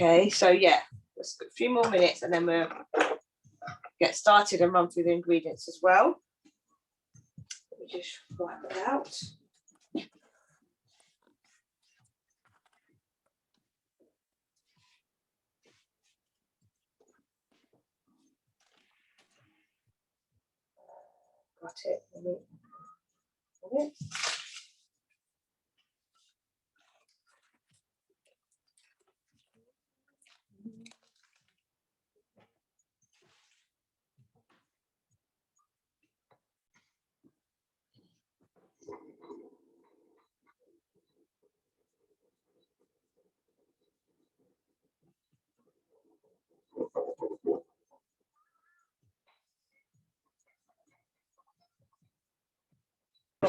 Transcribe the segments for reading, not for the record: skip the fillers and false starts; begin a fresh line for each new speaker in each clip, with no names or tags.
Okay, so yeah, let's a few more minutes and then we'll get started and run through the ingredients as well. Let me just wipe it out. Got it.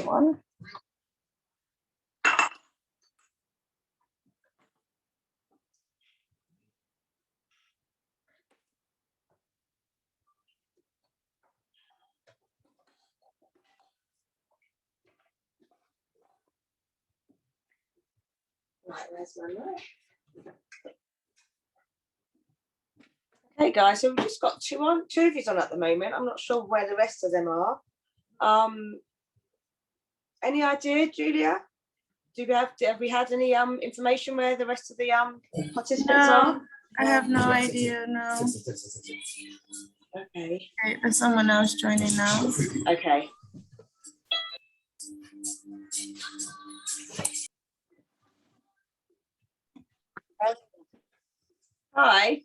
One. Right, where's my knife? Okay, guys, so we've just got two of these on at the moment. I'm not sure where the rest of them are. Any idea, Julia? Have we had any information where the rest of the participants are?
I have no idea. No.
Okay.
Okay, there's someone else joining now.
Okay. Hi.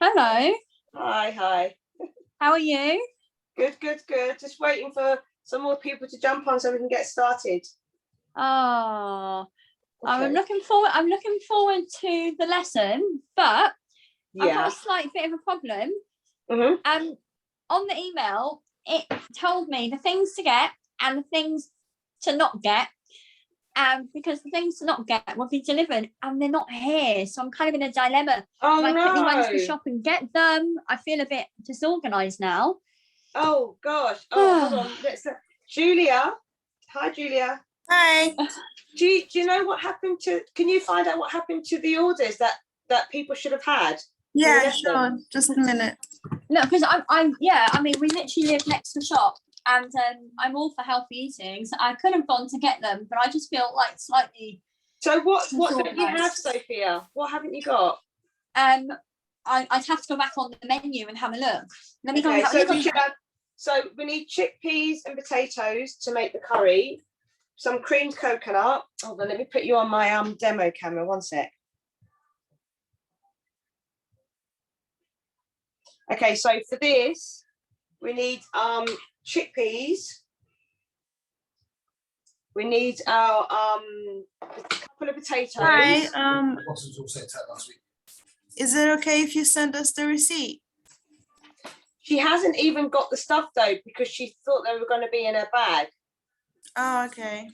Hello.
Hi.
How are you?
Good. Just waiting for some more people to jump on so we can get started.
Oh,
Okay.
I'm looking forward to the lesson, but I've got
Yeah.
a slight bit of a problem.
Mm-hmm.
On the email, it told me the things to get and the things to not get. Because the things to not get will be delivered and they're not here. So I'm kind of in a dilemma.
Oh,
Do I quickly run to the
no.
shop and get them? I feel a bit disorganized now.
Oh, gosh. Oh, hold on. Julia. Hi, Julia.
Hi.
Do you know what happened to, can you find out what happened to the orders that people should have had?
Yeah, sure. Just a minute.
No, because we literally live next to the shop and I'm all for healthy eating. So I could have gone to get them, but I just feel like slightly.
So what don't you have, Sophia? What haven't you got?
I'd have to go back on the menu and have a look. Let me go.
So we need chickpeas and potatoes to make the curry. Some creamed coconut. Hold on, let me put you on my demo camera. One sec. Okay, so for this, we need chickpeas. We need our a couple of potatoes.
Hi. Is it okay if you send us the receipt?
She hasn't even got the stuff though because she thought they were going to be in her bag.
Oh, okay.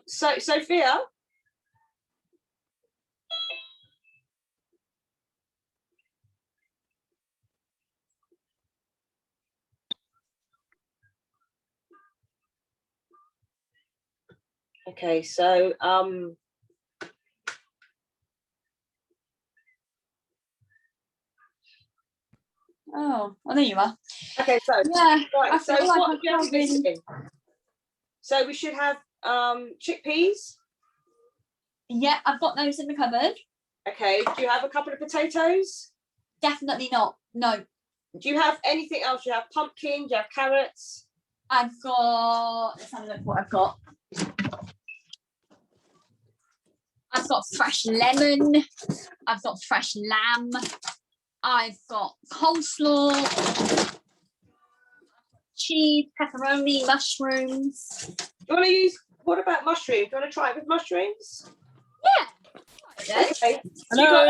So Sophia. Okay, so
Oh, well, there you are.
okay, so
yeah,
right, so
like
what do you have missing? So we should have chickpeas.
Yeah, I've got those in the cupboard.
Okay, do you have a couple of potatoes?
Definitely not. No.
Do you have anything else? Do you have pumpkin? Do you have carrots?
I've got, let's have a look what I've got. I've got fresh lemon. I've got fresh lamb. I've got coleslaw, cheese, pepperoni, mushrooms.
Do you want to use, what about mushrooms? Do you want to try it with mushrooms?
Yeah.
Okay.
Hello.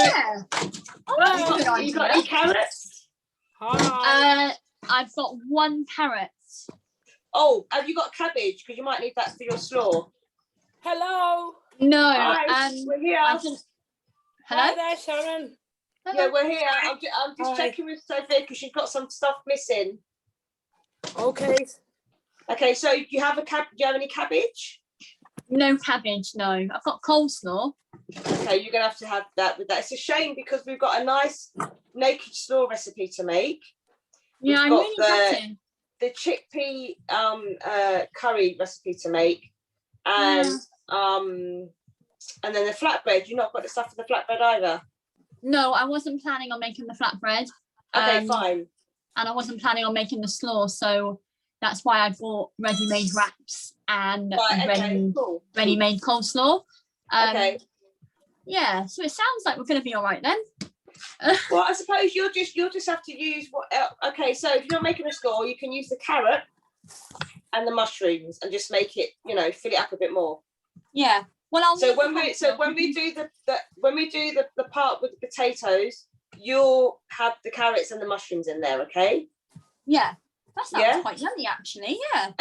You got any carrots?
Hi.
I've got 1 carrot.
Oh, have you got cabbage? Because you might need that for your slaw.
Hello.
No.
Hi, we're here.
Hello?
Hi there, Sharon.
Yeah, we're here. I'm just checking with Sophia because she's got some stuff missing.
Okay.
Okay, so do you have any cabbage?
No cabbage, no. I've got coleslaw.
Okay, you're gonna have to have that with that. It's a shame because we've got a nice naked slaw recipe to make.
Yeah, I'm
got
really gutted.
the chickpea curry recipe to make, and then the flatbread. You've not got the stuff for the flatbread either.
No, I wasn't planning on making the flatbread.
Okay, fine.
And I wasn't planning on making the slaw, so that's why I bought ready-made wraps and ready-made coleslaw.
Okay.
Yeah, so it sounds like we're going to be all right then.
Well, I suppose you'll just have to use what. Okay, so if you're making a slaw, you can use the carrot and the mushrooms and just make it, fill it up a bit more.
Yeah. Well,
when we do the part with the potatoes, you'll have the carrots and the mushrooms in there. Okay.
Yeah. That sounds quite yummy, actually. Yeah.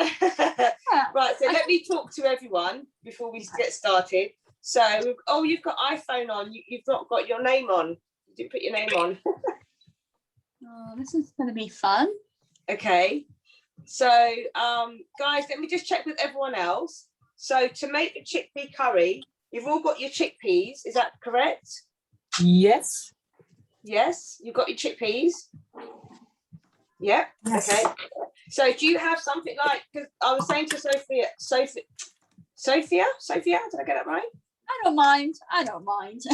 Right. So let me talk to everyone before we get started. So, you've got iPhone on. You've not got your name on. You didn't put your name on.
Oh, this is going to be fun.
Okay. So, guys, let me just check with everyone else. So, to make a chickpea curry, you've all got your chickpeas. Is that correct?
Yes.
Yes, you've got your chickpeas. Yeah.
Yes.
Okay. So, do you have something like? Because I was saying to Sophia. Did I get that right?
I don't mind.
So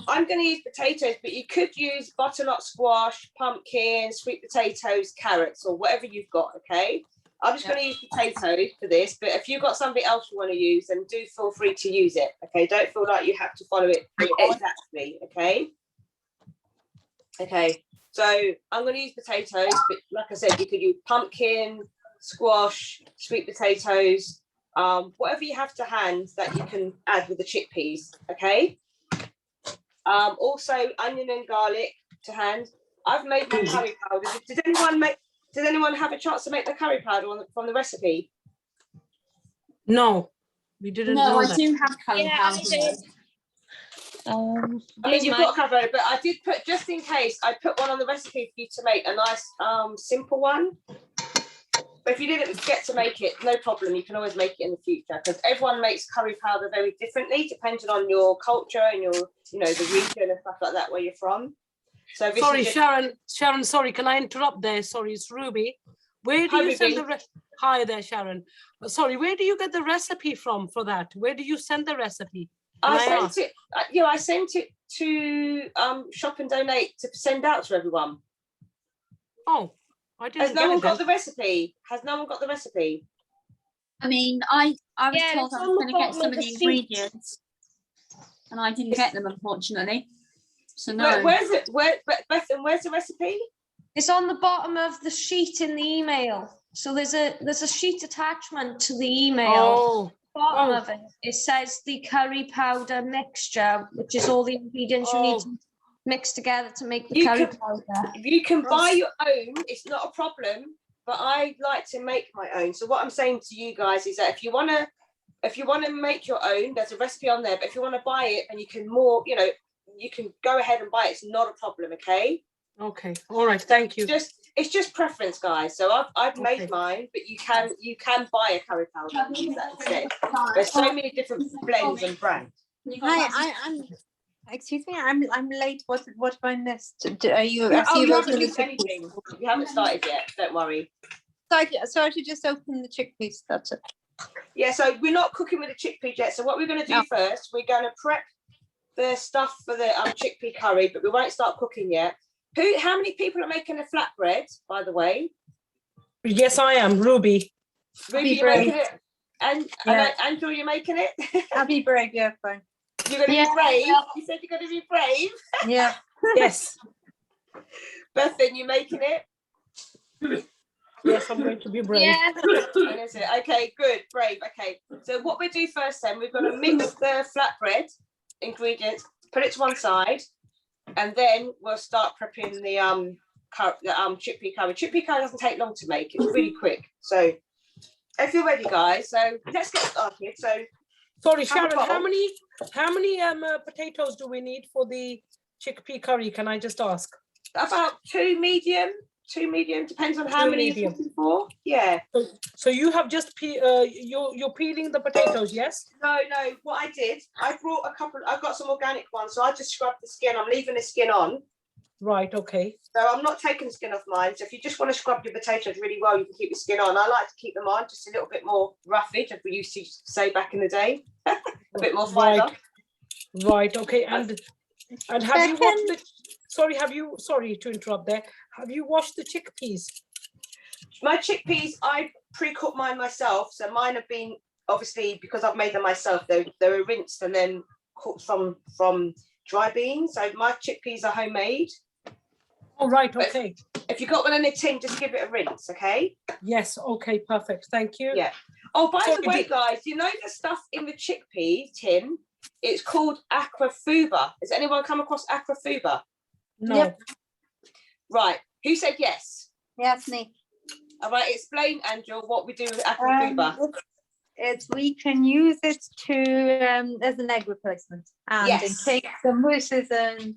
I'm going to use potatoes, but you could use butternut squash, pumpkin, sweet potatoes, carrots, or whatever you've got. Okay. I'm just going to use potatoes for this, but if you've got something else you want to use, then do feel free to use it. Okay. Don't feel like you have to follow it exactly. Okay. Okay. So I'm going to use potatoes, but like I said, you could use pumpkin, squash, sweet potatoes, whatever you have to hand that you can add with the chickpeas. Okay. Also onion and garlic to hand. I've made my curry powder. Did anyone have a chance to make the curry powder from the recipe?
No, we didn't.
No, I do have curry powder.
I mean, you've got curry powder, but I did put, just in case, I put one on the recipe for you to make a nice simple one. But if you didn't get to make it, no problem. You can always make it in the future because everyone makes curry powder very differently, depending on your culture and your, the region and stuff like that where you're from. So
sorry, Sharon. Sorry, can I interrupt there? Sorry, it's Ruby. Where do you send the Hi there, Sharon. Sorry, where do you get the recipe from for that? Where do you send the recipe?
I sent it to Shop and Donate to send out to everyone.
Oh.
Has no one got the recipe?
I mean, I was told I was going to get some of the ingredients, and I didn't get them, unfortunately. So no.
Where's it? Bethan, where's the recipe?
It's on the bottom of the sheet in the email. So there's a sheet attachment to the email.
Oh.
Bottom of it. It says the curry powder mixture, which is all the ingredients you need to mix together to make the curry powder.
You can buy your own, it's not a problem, but I like to make my own. So what I'm saying to you guys is that if you want to make your own, there's a recipe on there, but if you want to buy it and you can you can go ahead and buy it. It's not a problem. Okay.
All right, thank you.
It's just preference, guys. So I've made mine, but you can buy a curry powder and use that instead. There's so many different blends and brands.
Hi, I'm excuse me, I'm late. What have I missed? Are you?
You haven't missed anything. You haven't started yet. Don't worry.
So I should just open the chickpeas. That's it.
Yeah. So we're not cooking with the chickpeas yet. So what we're going to do first, we're going to prep the stuff for the chickpea curry, but we won't start cooking yet. How many people are making a flatbread, by the way?
Yes, I am. Ruby,
you're making it, and Andrew, you're making it.
I'll be brave. Yeah, fine.
You're going to be brave. You said you're going to be brave.
Yeah.
Yes.
Bethan, you making it?
Yes, I'm going to be brave.
Yeah.
Okay, good, brave. Okay, so what we do first then, we're going to mix the flatbread ingredients, put it to one side, and then we'll start prepping the chickpea curry. Chickpea curry doesn't take long to make; it's really quick. So, if you're ready, guys, so let's get started. So,
sorry, Sharon, how many potatoes do we need for the chickpea curry? Can I just ask?
About 2 medium 2 medium, depends on how
Two
many
medium.
you're looking for. Yeah.
So you have just you're peeling the potatoes, yes?
No, what I did, I brought I've got some organic ones, so I just scrubbed the skin. I'm leaving the skin on.
Right, okay.
So I'm not taking the skin off mine. So if you just want to scrub your potatoes really well, you can keep the skin on. I like to keep them on, just a little bit more roughage, as we used to say back in the day. A bit more fibre.
Right, okay. And have you washed the, sorry to interrupt there. Have you washed the chickpeas?
My chickpeas, I pre-cooked mine myself. So mine have been, obviously, because I've made them myself, they were rinsed and then cooked from dry beans. So my chickpeas are homemade.
Oh, right, okay.
If you've got one in a tin, just give it a rinse, okay?
Yes, okay, perfect. Thank you.
Yeah. Oh, by the way, guys, you know the stuff in the chickpea tin? It's called aquafuba. Has anyone come across aquafuba?
No.
Yep.
Right. Who said yes?
Yes, me.
All right. Explain, Angel, what we do with aquafuba.
We can use it to as an egg replacement and
Yes.
in cakes and mousses and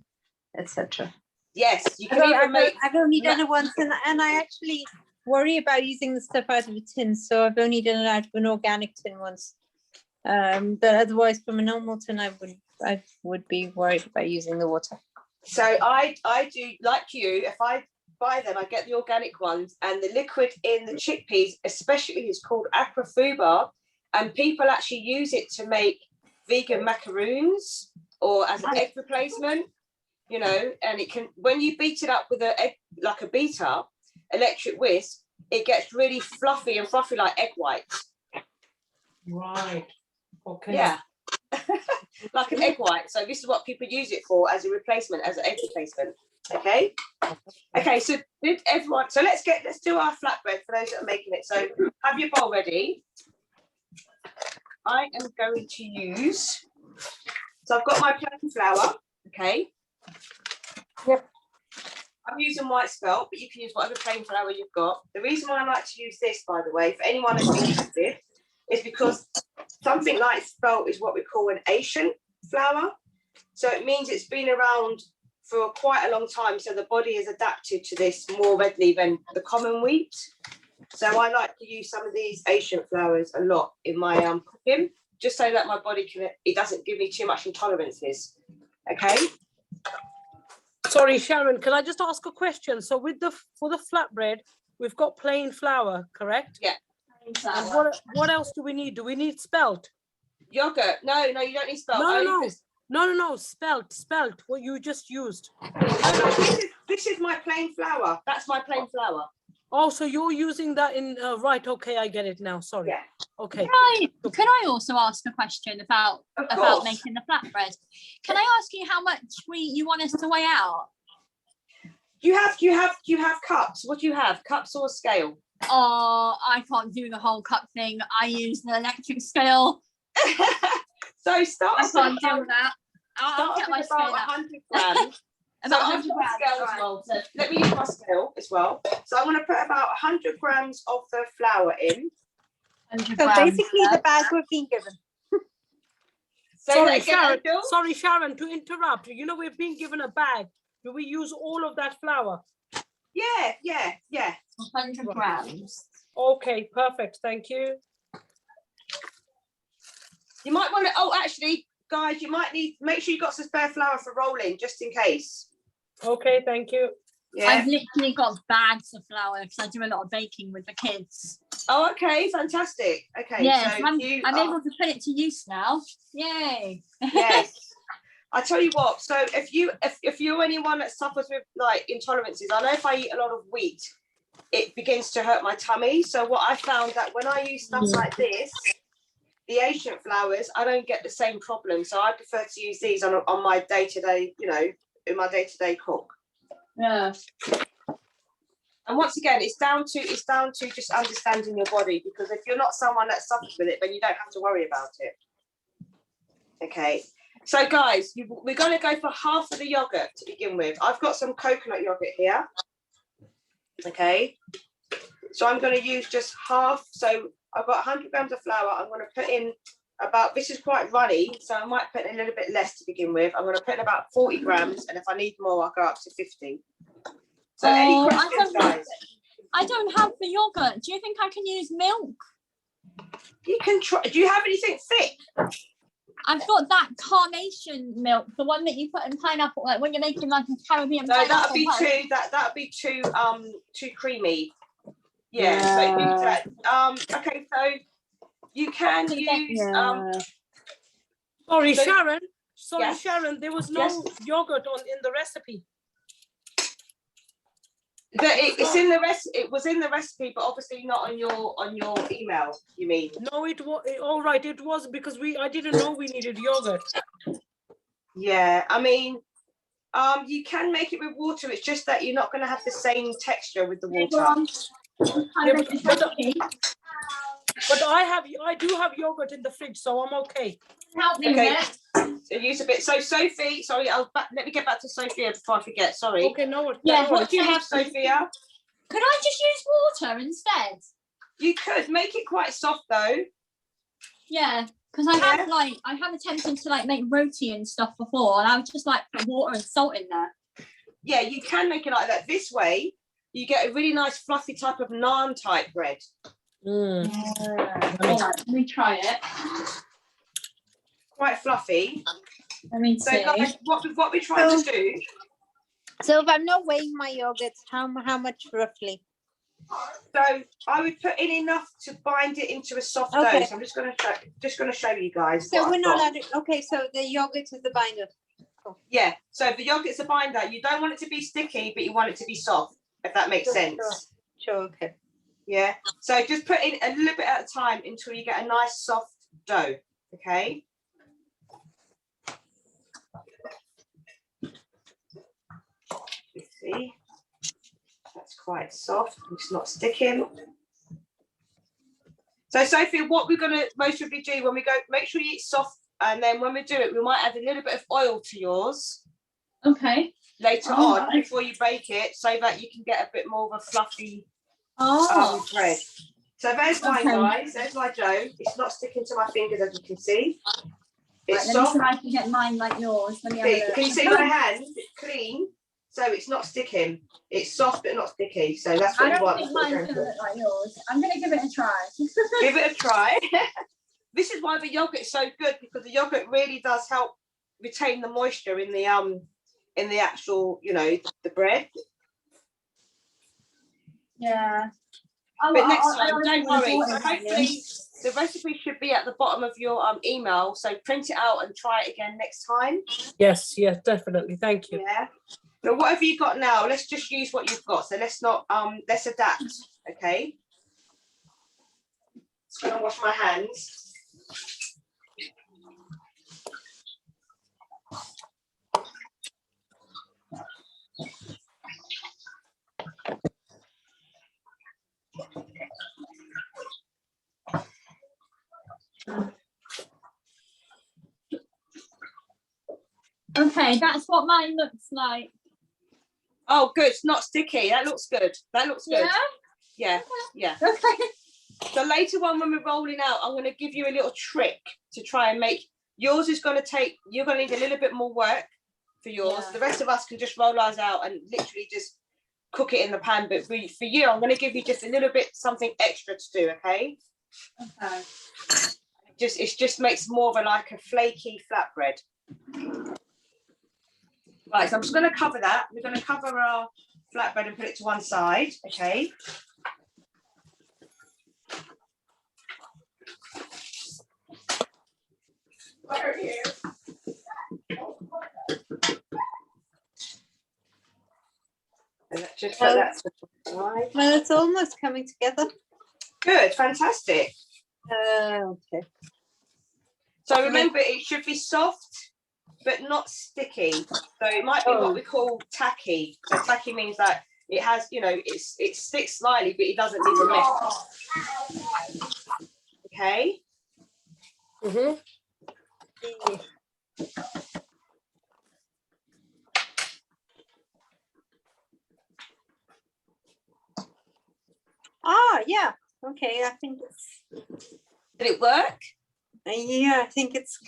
etc.
Yes, you can even make.
I've only done it once, and I actually worry about using the stuff out of a tin, so I've only done it out of an organic tin once. But otherwise, from a normal tin, I would be worried about using the water.
So I do like you. If I buy them, I get the organic ones, and the liquid in the chickpeas, especially, is called aquafuba, and people actually use it to make vegan macaroons or as an egg replacement. You know, and it can, when you beat it up with an egg, like a beater, electric whisk, it gets really fluffy and frothy like egg whites.
Right. Okay.
Yeah. Like an egg white. So this is what people use it for, as a replacement, as an egg replacement. Okay. Okay. So did everyone? So let's do our flatbread for those that are making it. So have your bowl ready. I am going to use. So I've got my plain flour. Okay.
Yep.
I'm using white spelt, but you can use whatever plain flour you've got. The reason why I like to use this, by the way, for anyone that's interested, is because something like spelt is what we call an ancient flour. So it means it's been around for quite a long time. So the body is adapted to this more readily than the common wheat. So I like to use some of these ancient flours a lot in my cooking, just so that my body it doesn't give me too much intolerances. Okay.
Sorry, Sharon, can I just ask a question? So for the flatbread, we've got plain flour, correct?
Yeah.
And what else do we need? Do we need spelt?
Yogurt? No, you don't need spelt.
No, spelt, what you just used.
This is my plain flour. That's my plain flour.
Oh, so you're using that in, right, okay, I get it now, sorry.
Yeah.
Okay.
Can I also ask a question about making the flatbread? Can I ask you how much you want us to weigh out?
You have cups. What do you have? Cups or scale?
Oh, I can't do the whole cup thing. I use the electric scale.
So start.
I can't do that. I'll get my scale
about
out.
100 grams.
About
So
100 grams.
scale as well. So let me use my scale as well. So I'm going to put about 100 grams of the flour in.
100
So
grams,
basically,
yeah.
the bag we're being given.
Sorry, Sharon, to interrupt. You know, we've been given a bag. Do we use all of that flour?
Yeah.
100 grams.
Okay, perfect. Thank you.
You might want to. Oh, actually, guys, you might make sure you got some spare flour for rolling, just in case.
Okay, thank you.
Yeah.
I've literally got bags of flour because I do a lot of baking with the kids.
Oh, okay, fantastic. Okay,
Yes,
so
I'm
I'm
able to put it to use now. Yay!
Yes. I tell you what. So if you're anyone that suffers with like intolerances, I know if I eat a lot of wheat, it begins to hurt my tummy. So what I found that when I use stuff like this, the ancient flours, I don't get the same problem. So I prefer to use these on my day-to-day, in my day-to-day cook.
Yeah.
And once again, it's down to just understanding your body, because if you're not someone that suffers with it, then you don't have to worry about it. Okay. So guys, we're going to go for half of the yogurt to begin with. I've got some coconut yogurt here. Okay. So I'm going to use just half. So I've got 100 grams of flour. I'm going to put in this is quite runny, so I might put in a little bit less to begin with. I'm going to put in about 40 grams, and if I need more, I'll go up to 50. So any questions, guys?
I don't have the yogurt. Do you think I can use milk?
You can try. Do you have anything thick?
I've got that carnation milk, the one that you put in pineapple, like when you're making like a Caribbean
No,
pineapple.
that'd be
pie.
that'd be too creamy. Yeah. So use that. Okay, so you can use
Sorry,
So-
Sharon. Sorry,
Yes.
Sharon. There was no
Yes.
yogurt in the recipe.
it's in the it was in the recipe, but obviously not on your email. You mean?
No, it was all right. It was because I didn't know we needed yogurt.
Yeah. I mean, you can make it with water. It's just that you're not going to have the same texture with the water.
Yeah, but I do have yogurt in the fridge, so I'm okay.
Help me
Okay.
with it.
So use a bit. So Sophie, sorry, let me get back to Sophia before I forget. Sorry.
Okay, no.
Yeah,
no,
What do you have, Sophia?
Could I just use water instead?
You could make it quite soft though.
Yeah, because I have attempted to like make roti and stuff before, and I would just like put water and salt in there.
Yeah, you can make it like that. This way, you get a really nice fluffy type of naan type bread.
Mm.
All right, let me try it.
Quite fluffy.
Let me
So
see.
guys, what we're trying to do.
So if I'm not weighing my yogurts, how much roughly?
So I would put in enough to bind it into a soft
Okay.
dough. So I'm just going to show you guys.
So
what
we're
I've
not
got.
allowed to, okay, so the yogurt is the binder.
Yeah. So the yogurt's a binder. You don't want it to be sticky, but you want it to be soft. If that makes
Sure,
sense.
Sure, okay.
Yeah. So just put in a little bit at a time until you get a nice soft dough. Okay. You see, that's quite soft. It's not sticking. So Sophie, what we're gonna most of you do when we go, make sure you eat soft, and then when we do it, we might add a little bit of oil to yours
Okay.
later
Oh,
on
right.
before you bake it, so that you can get a bit more of a fluffy
Oh.
bread. So there's mine,
Okay.
guys. There's my dough. It's not sticking to my fingers, as you can see. It's
Right, let me
soft.
see if I can get mine like yours. Let me have a
See,
look.
can you see my hand? It's clean, so it's not sticking. It's soft but not sticky. So that's
I
what you
don't
want.
think
That's what you're
mine's
going
gonna
for.
look like yours. I'm gonna give it a try.
Give it a try. This is why the yogurt is so good, because the yogurt really does help retain the moisture in the actual, the bread.
Yeah.
But next time, don't
honestly
worry.
wanna
So
do it,
hopefully the recipe should be at the bottom of your email. So print it out and try it again next time.
Yes, definitely. Thank you.
Yeah. But what have you got now? Let's just use what you've got. So let's not let's adapt. Okay. Just gonna wash my hands.
Okay, that's what mine looks like.
Oh, good. It's not sticky. That looks good. That looks good.
Yeah.
Yeah.
Okay.
So later on, when we're rolling out, I'm going to give you a little trick to try and make yours. Is going to take. You're going to need a little bit more work for yours.
Yeah.
The rest of us can just roll ours out and literally just cook it in the pan. But for you, I'm going to give you just a little bit something extra to do. Okay.
Okay.
It just makes more of a flaky flatbread. Right, so I'm just going to cover that. We're going to cover our flatbread and put it to one side, okay? Where are you? And let's just put that to the side.
Well, it's almost coming together.
Good, fantastic.
Okay.
So remember, it should be soft, but not sticky. So it might be what we call tacky. So tacky means that it has, it sticks slightly, but it doesn't leave a mess. Okay.
Mm-hmm.
Yeah. Okay, I think it's.
Did it work?
Yeah, I think it's.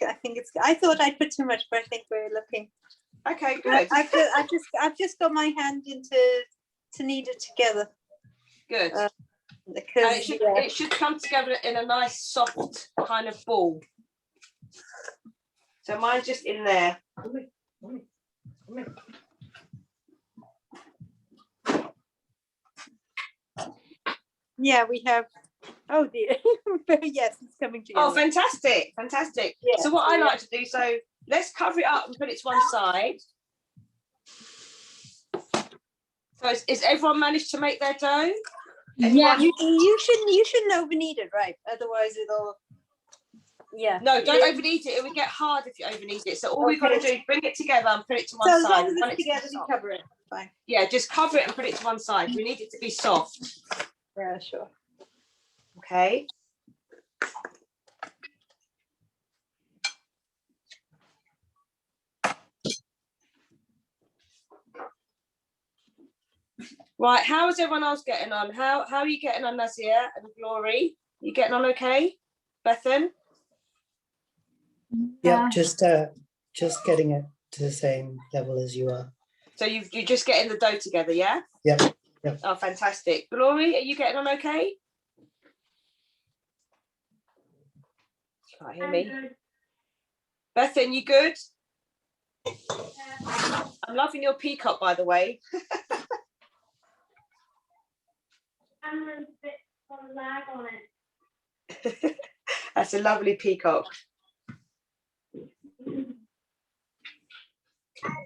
I thought I put too much, but I think we're looking.
Okay, good.
I've just got my hand to knead it together.
Good. And
Because
it should come together in a nice soft kind of ball. So mine's just in there.
yeah, we have. Oh dear. Yes, it's coming together.
Oh, fantastic.
Yeah,
So what I like to do, so let's cover it up and put it to one side. So is everyone managed to make their dough?
Yeah.
You shouldn't overknead it, right? Otherwise it'll. Yeah.
No, don't overknead it. It will get hard if you overknead it. So all we've got to do is bring it together and put it to one
So as
side.
long as
We want
it's
it to be
together, we
soft.
cover it. Fine.
Yeah, just cover it and put it to one side. We need it to be soft.
Yeah, sure.
Okay. Right, how is everyone else getting on? How are you getting on, Nazia and Glory? You getting on okay? Bethan?
Yep, just getting it to the same level as you are.
So you're just getting the dough together, yeah?
Yep.
Oh, fantastic. Glory, are you getting on okay? Can't hear me. Bethan, you good? I'm loving your peacock, by the way.
I'm a bit of lag on it.
That's a lovely peacock.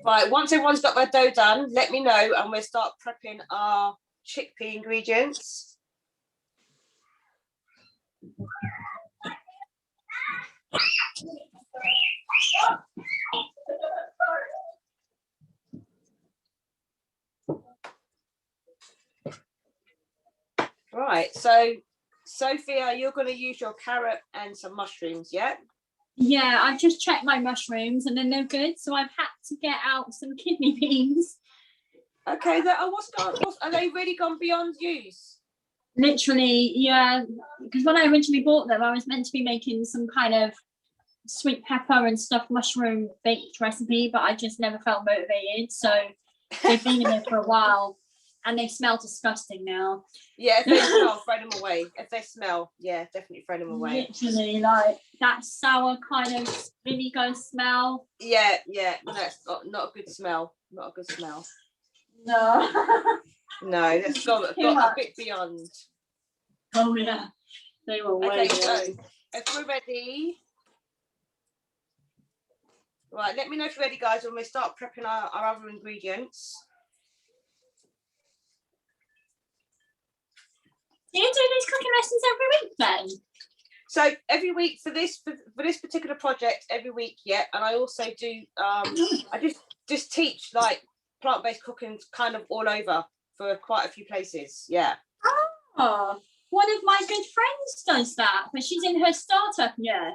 Right, once everyone's got their dough done, let me know and we'll start prepping our chickpea ingredients. Right, so Sophia, you're going to use your carrot and some mushrooms, yeah?
Yeah, I've just checked my mushrooms and then they're good. So I've had to get out some kidney beans.
Okay, are they really gone beyond use?
Literally, yeah. Because when I originally bought them, I was meant to be making some kind of sweet pepper and stuffed mushroom baked recipe, but I just never felt motivated. So they've been in there for a while and they smell disgusting now.
Yeah, if they smell, throw them away. If they smell, yeah, definitely throw them away.
Literally, like that sour kind of vinegar smell.
Yeah, no, it's not a good smell. Not a good smell.
No.
No, that's got a bit beyond.
Oh yeah, they were way.
Okay, so if we're ready, right, let me know if you're ready, guys, when we start prepping our other ingredients.
Do you do these cooking lessons every week then?
So every week for this particular project, every week, yeah, and I also do I just teach like plant-based cooking kind of all over for quite a few places, yeah.
Oh, one of my good friends does that, but she's in her startup year.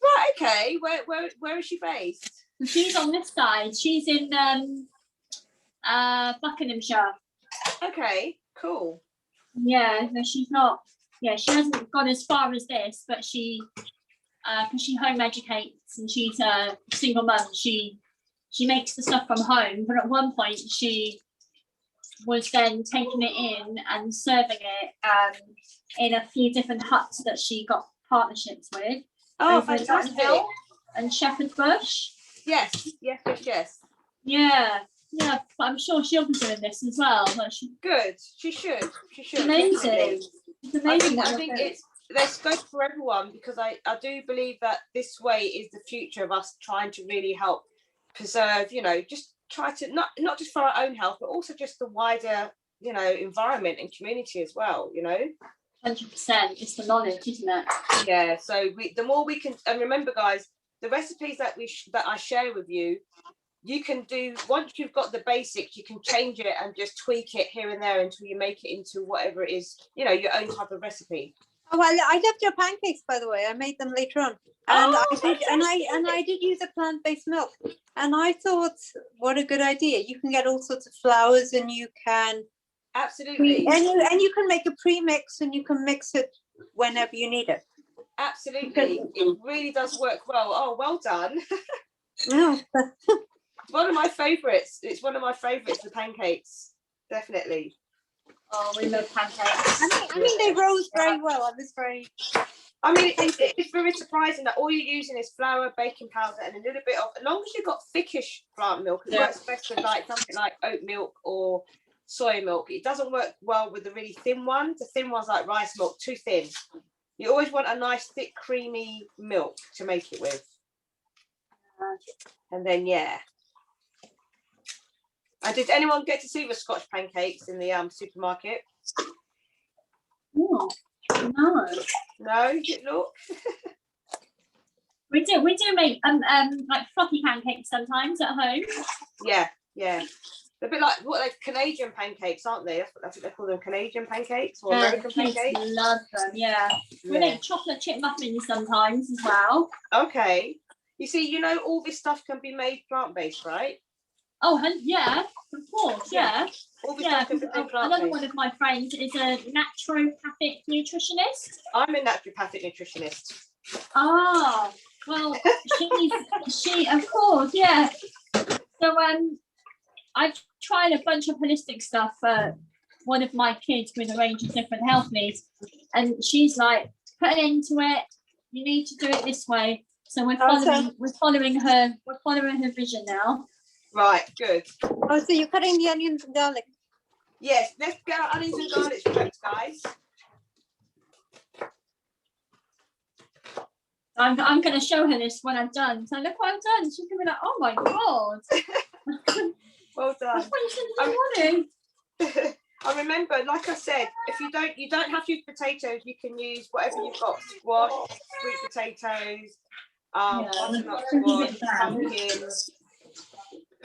Right, okay. Where is she based?
She's on this side. She's in Buckinghamshire.
Okay, cool.
Yeah, no, she's not. Yeah, she hasn't gone as far as this, but she, because she home educates and she's a single mum, she makes the stuff from home. But at one point, she was then taking it in and serving it in a few different huts that she got partnerships with.
Oh,
over in
fantastic.
Notting Hill and Shepherd's Bush.
Yes.
Yeah, but I'm sure she'll be doing this as well. But
Good. She should.
amazing.
Definitely.
It's amazing.
I think there's scope for everyone because I do believe that this way is the future of us trying to really help preserve, just try to not just for our own health, but also just the wider, environment and community as well,
100%. It's the knowledge, isn't it?
Yeah. So the more we can, and remember, guys, the recipes that I share with you, you can do once you've got the basics, you can change it and just tweak it here and there until you make it into whatever it is, your own type of recipe.
Oh, well, I loved your pancakes, by the way. I made them later on, and I did use a plant-based milk, and I thought, what a good idea! You can get all sorts of flours, and you can
absolutely,
and you can make a pre-mix, and you can mix it whenever you need it.
Absolutely, it really does work well. Oh, well done.
No.
One of my favorites. It's one of my favorites, the pancakes. Definitely.
Oh, we love pancakes.
I mean, they rose very well. I was very.
I mean, it's very surprising that all you're using is flour, baking powder, and a little bit of. As long as you've got thickish plant milk, it works best with like something like oat milk or soy milk. It doesn't work well with the really thin ones. The thin ones like rice milk, too thin. You always want a nice thick, creamy milk to make it with. And then And did anyone get to see the Scotch pancakes in the supermarket?
Oh, no.
No, you didn't look.
We do make like fluffy pancakes sometimes at home.
Yeah. They're a bit like what like Canadian pancakes, aren't they? I think they call them Canadian pancakes or American
Kids
pancakes.
love them, yeah. We make chocolate chip muffins sometimes as well.
Okay. You see, all this stuff can be made plant-based, right?
Oh, yeah, of course, yeah.
All this
Yeah,
stuff can be made
another
plant-based.
one of my friends is a naturopathic nutritionist.
I'm a naturopathic nutritionist.
Ah, well, she of course, yeah. So I've tried a bunch of holistic stuff for one of my kids with a range of different health needs, and she's like, put an end to it. You need to do it this way. So we're following her vision now.
Right, good.
Oh, so you're cutting the onions and garlic.
Yes, let's get our onions and garlic prepped, guys.
I'm going to show her this when I'm done. So look what I've done. She's going to be like, oh my God.
Well done.
That's what you should be wanting.
I remember, like I said, if you don't have to use potatoes, you can use whatever you've got: squash, sweet potatoes, butternut squash, pumpkins,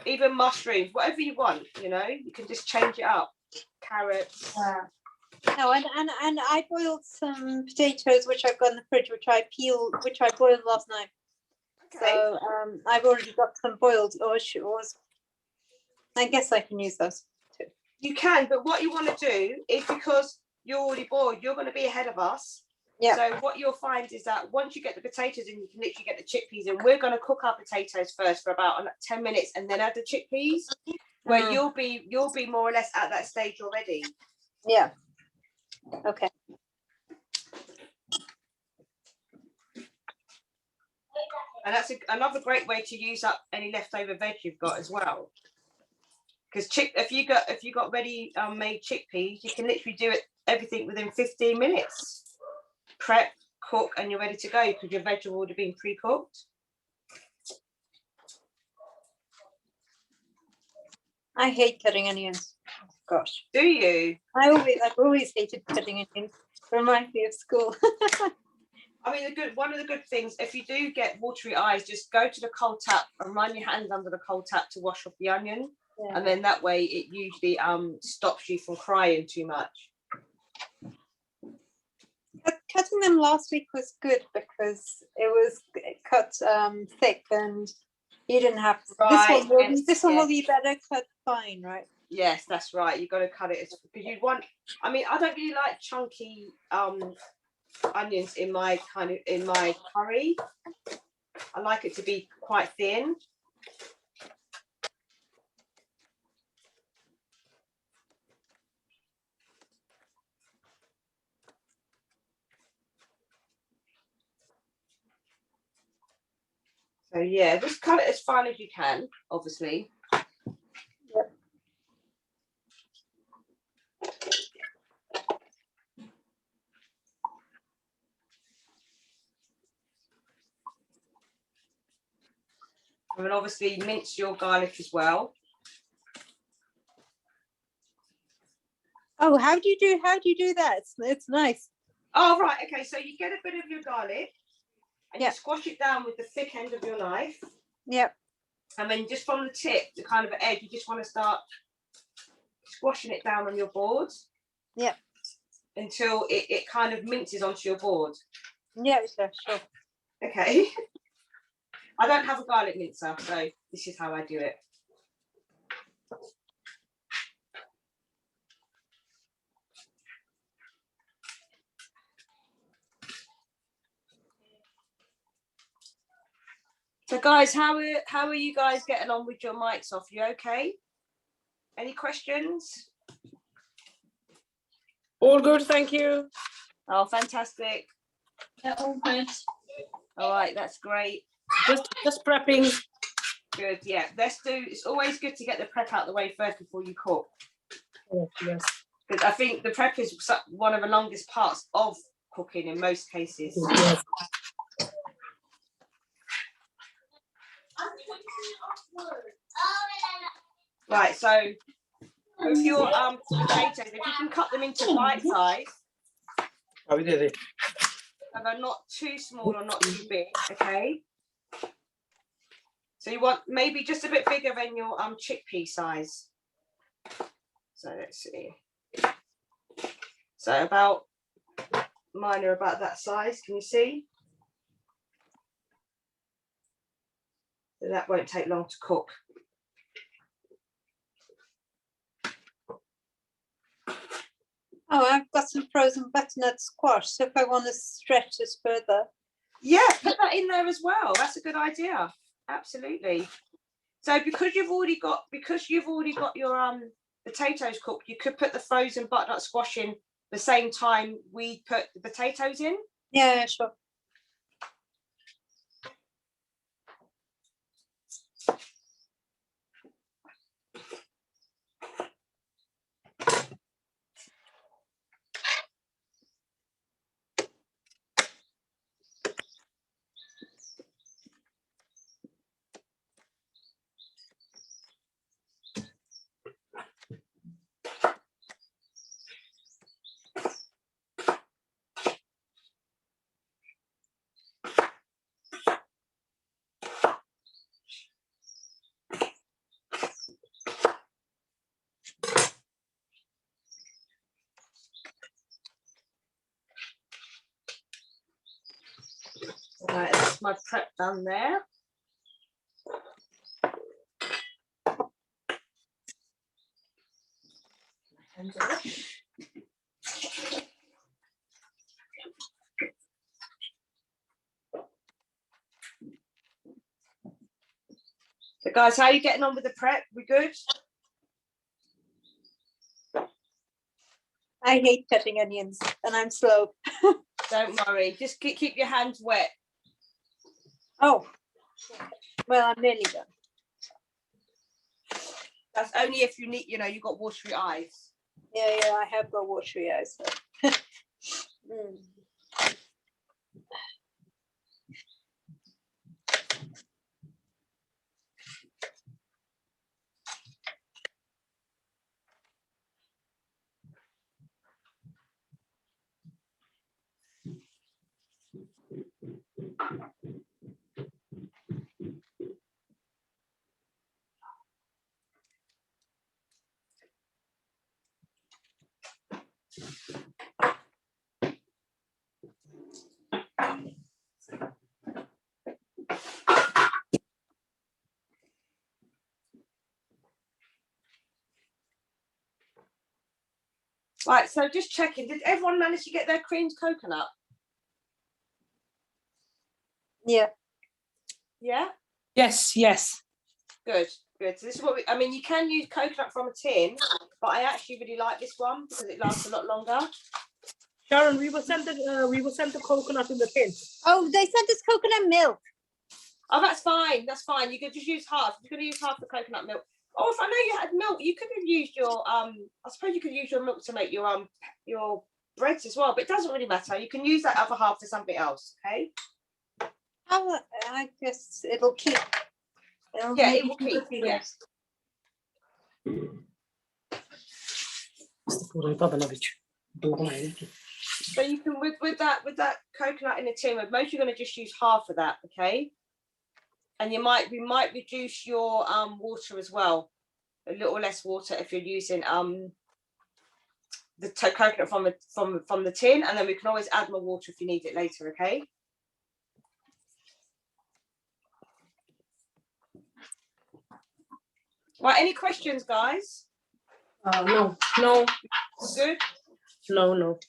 even mushrooms, whatever you want. You can just change it up. Carrots.
No, and I boiled some potatoes which I've got in the fridge, which I boiled last night.
Okay.
So I've already got some boiled, or I guess I can use those too.
You can, but what you want to do is, because you're already boiled, you're going to be ahead of us.
Yeah.
So what you'll find is that once you get the potatoes in, you can literally get the chickpeas in. We're going to cook our potatoes first for about 10 minutes and then add the chickpeas, where you'll be more or less at that stage already.
Yeah. Okay.
And that's another great way to use up any leftover veg you've got as well. Because if you got ready made chickpeas, you can literally do everything within 15 minutes. Prep, cook, and you're ready to go because your veg have already been pre-cooked.
I hate cutting onions. Gosh.
Do you?
I've always hated cutting onions. Reminds me of school.
I mean, one of the good things, if you do get watery eyes, just go to the cold tap and run your hands under the cold tap to wash off the onion. Yeah. And then that way it usually stops you from crying too much.
Cutting them last week was good because it was cut thick and you didn't have to. Right. This one will be better cut fine, right?
Yes, that's right. You've got to cut it because you want. I mean, I don't really like chunky onions in my curry. I like it to be quite thin. So yeah, just cut it as fine as you can, obviously.
Yep.
And then obviously mince your garlic as well.
Oh, how do you do that? It's nice.
Oh right, okay. So you get a bit of your garlic and
you
squash it down with the thick end of your knife.
Yep.
And then just from the tip, the kind of edge, you just want to start squashing it down on your board.
Yep.
Until it kind of minces onto your board.
Yeah, sure.
Okay. I don't have a garlic mincer, so this is how I do it. So guys, how are you guys getting on with your mics off? You okay? Any questions?
All good, thank you.
Oh, fantastic.
They're all good.
All right, that's great.
Just prepping.
Good, yeah. It's always good to get the prep out of the way first before you cook.
Oh, yes.
Because I think the prep is one of the longest parts of cooking in most cases.
Yes.
Right, so with your potatoes, if you can cut them into bite size,
Oh, we did it.
and they're not too small or not too big, okay? So you want maybe just a bit bigger than your chickpea size. So let's see. So about, mine are about that size, can you see? So that won't take long to cook.
Oh, I've got some frozen butternut squash, so if I want to stretch this further.
Yeah, put that in there as well. That's a good idea. Absolutely. So because you've already got your potatoes cooked, you could put the frozen butternut squash in the same time we put the potatoes in.
Yeah, sure.
Right, that's my prep done there. So guys, how are you getting on with the prep? We good?
I hate cutting onions and I'm slow.
Don't worry, just keep your hands wet.
Oh, well, I'm nearly done.
That's only if you need, you've got watery eyes.
Yeah, I have got watery eyes. So. Mm.
Right, so just checking, did everyone manage to get their creamed coconut?
Yeah.
Yeah?
Yes, yes.
Good. So this is what you can use coconut from a tin, but I actually really like this one because it lasts a lot longer.
Sharon, we will send the coconut in the tin.
Oh, they sent us coconut milk.
Oh, that's fine. That's fine. You could just use half. You're going to use half the coconut milk. Oh, if I know you had milk, you could have used your I suppose you could use your milk to make your breads as well, but it doesn't really matter. You can use that other half for something else. Okay.
Oh, I guess it'll keep.
Yeah, it will keep. Yes. So you can with that coconut in the tin, most you're going to just use half of that, okay? And we might reduce your water as well, a little less water if you're using the coconut from the tin, and then we can always add more water if you need it later, okay? Right, any questions, guys?
No.
Good?
No.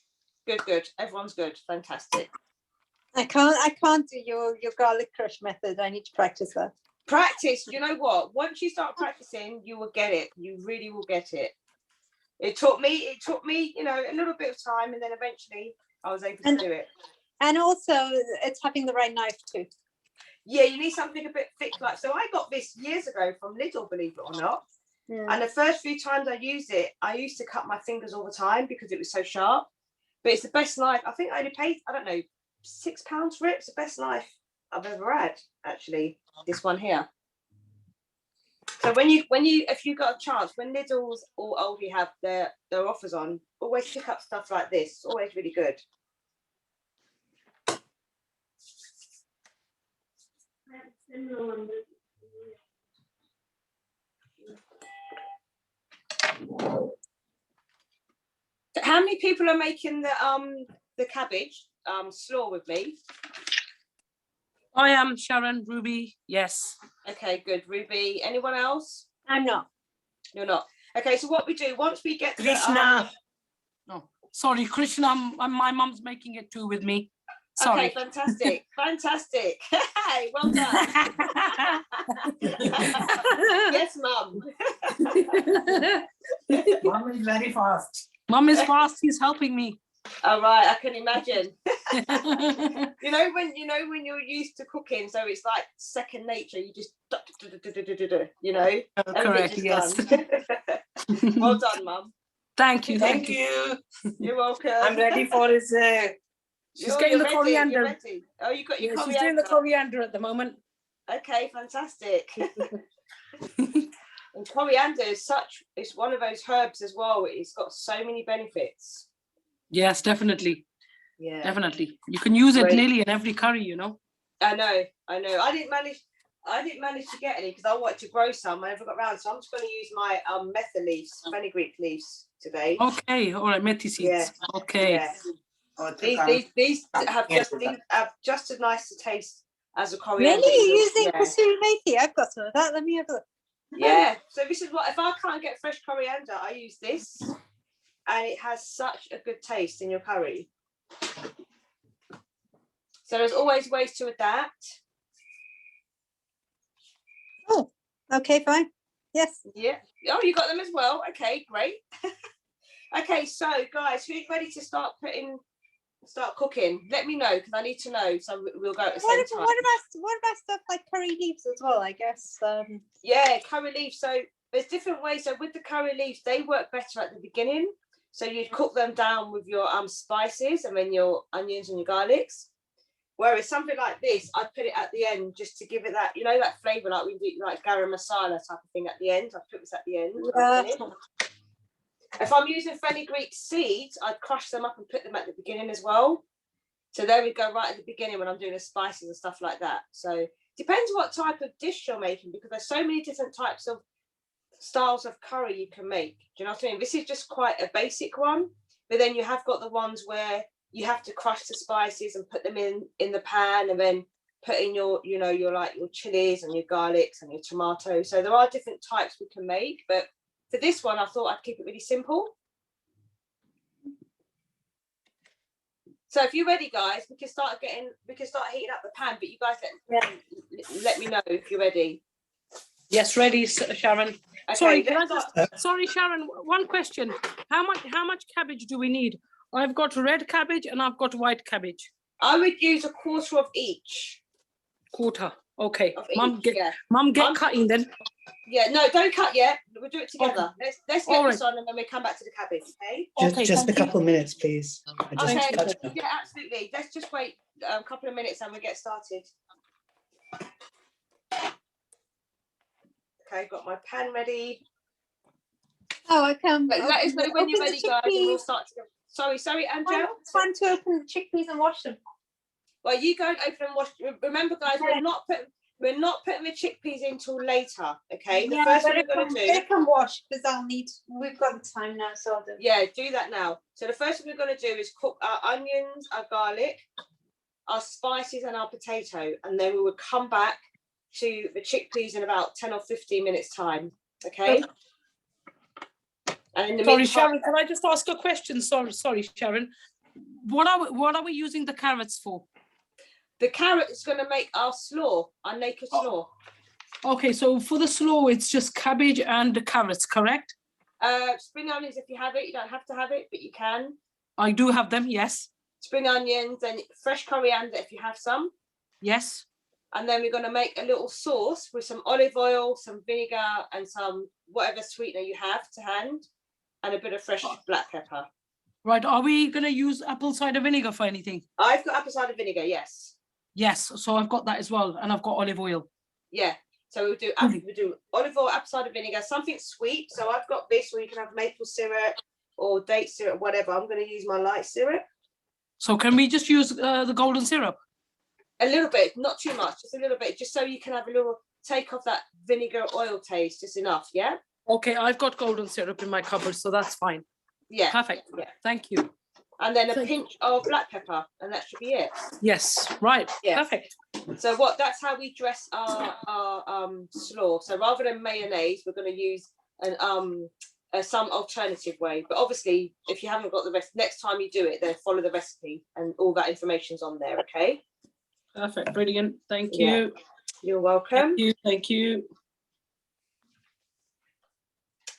Good. Everyone's good. Fantastic.
I can't do your garlic crush method. I need to practice that.
Practice. You know what? Once you start practicing, you will get it. You really will get it. It took me, you know, a little bit of time, and then eventually I was able to do it.
And also, it's having the right knife too.
Yeah, you need something a bit thick. Like, so I got this years ago from Lidl, believe it or not.
Yeah.
And the first few times I used it, I used to cut my fingers all the time because it was so sharp. But it's the best knife. I think I only paid, I don't know, £6 for it. It's the best knife I've ever had, actually. This one here. So if you got a chance, when Lidl's or Aldi have their offers on, always pick up stuff like this. It's always really good. So how many people are making the cabbage slaw with me?
I am Sharon, Ruby, yes.
Okay, good. Ruby, anyone else?
I'm not.
You're not. Okay, so what we do once we get
Krishna.
Oh, sorry, Krishna, my mum's making it too with me. Sorry.
Okay, fantastic, fantastic. Hey, well done. Yes, Mum.
Mom is very fast.
Mum is fast, he's helping me.
All right, I can imagine. you know when you're used to cooking, so it's like second nature. You just you know.
Correct, yes.
Well done, Mum.
Thank you.
Thank you.
You're welcome.
I'm ready for his.
She's getting the coriander.
You're ready. Oh, you got your
Yeah,
coriander.
she's doing the coriander at the moment.
Okay, fantastic. And coriander is it's one of those herbs as well. It's got so many benefits.
Yes, definitely.
Yeah,
Definitely. You can use it
Great.
nearly in every curry, you know.
I know. I didn't manage to get any because I wanted to grow some. I never got around, so I'm just going to use my metha leaves, fenugreek leaves today.
Okay, all right, methi seeds.
Yeah.
Okay.
Yeah. These have just as nice a taste as a coriander.
Really? You're using
Yeah.
kasuri methi? I've got some of that. Let me have a look.
Yeah. So this is what, if I can't get fresh coriander, I use this, and it has such a good taste in your curry. So there's always ways to adapt.
Oh, okay, fine. Yes.
Yeah. Oh, you got them as well. Okay, great. Okay, so guys, who's ready to start cooking? Let me know because I need to know. So we'll go at the same time.
What about stuff like curry leaves as well? I guess.
Yeah, curry leaves. So there's different ways. So with the curry leaves, they work better at the beginning. So you'd cook them down with your spices and then your onions and your garlics. Whereas something like this, I put it at the end just to give it that, you know, that flavour like we do, like garam masala type of thing at the end. I put this at the end. If I'm using fenugreek seeds, I'd crush them up and put them at the beginning as well. So there we go, right at the beginning when I'm doing the spices and stuff like that. So depends what type of dish you're making because there's so many different types of styles of curry you can make. Do you know what I mean? This is just quite a basic one, but then you have got the ones where you have to crush the spices and put them in the pan and then put in your, you know, your chilies and your garlics and your tomatoes. So there are different types we can make, but for this one, I thought I'd keep it really simple. So if you're ready, guys, we can start heating up the pan, but you guys let me know if you're ready.
Yes, ready, Sharon.
Okay,
Sorry, sorry, Sharon, one question. How much cabbage do we need? I've got red cabbage and I've got white cabbage.
I would use a quarter of each.
Quarter. Okay.
Of
Mum,
each,
get cutting then.
Yeah, no, don't cut yet. We'll do it together.
Okay.
Let's get this on and then we come back to the cabbage, okay?
Just a couple of minutes, please.
Okay, yeah, absolutely. Let's just wait a couple of minutes and we'll get started. Okay, got my pan ready.
Oh, I can.
Let us know when you're ready, guys, and we'll start together. Sorry, Angel.
Time to open the chickpeas and wash them.
Well, you go and open and wash. Remember, guys, we're not putting the chickpeas in till later. Okay. The first thing we're going to do.
They can wash because we've got the time now, so I'll do.
Yeah, do that now. So the first thing we're going to do is cook our onions, our garlic, our spices, and our potato, and then we will come back to the chickpeas in about 10 or 15 minutes time. Okay. And in the
Sorry,
meantime,
Sharon, can I just ask a question? Sorry, Sharon. What are we using the carrots for?
the carrot is going to make our slaw, our naked slaw.
Okay, so for the slaw, it's just cabbage and the carrots, correct?
Spring onions if you have it. You don't have to have it, but you can.
I do have them, yes.
Spring onions and fresh coriander if you have some.
Yes.
And then we're going to make a little sauce with some olive oil, some vinegar, and some whatever sweetener you have to hand, and a bit of fresh black pepper.
Right. Are we going to use apple cider vinegar for anything?
I've got apple cider vinegar, yes.
Yes. So I've got that as well. And I've got olive oil.
Yeah. So we'll do olive oil, apple cider vinegar, something sweet. So I've got this, or you can have maple syrup or date syrup, whatever. I'm going to use my light syrup.
So can we just use the golden syrup?
A little bit, not too much, just a little bit, just so you can have a little take off that vinegar oil taste, just enough, yeah?
Okay, I've got golden syrup in my cupboard, so that's fine.
Yeah.
Perfect.
Yeah.
Thank you.
And then a pinch of black pepper, and that should be it.
Yes, right.
Yeah.
Perfect.
So that's how we dress our slaw. So rather than mayonnaise, we're going to use some alternative way. But obviously, if you haven't got the rest, next time you do it, then follow the recipe, and all that information's on there, okay?
Perfect. Brilliant. Thank you.
Yeah. You're welcome.
Thank you. Thank you.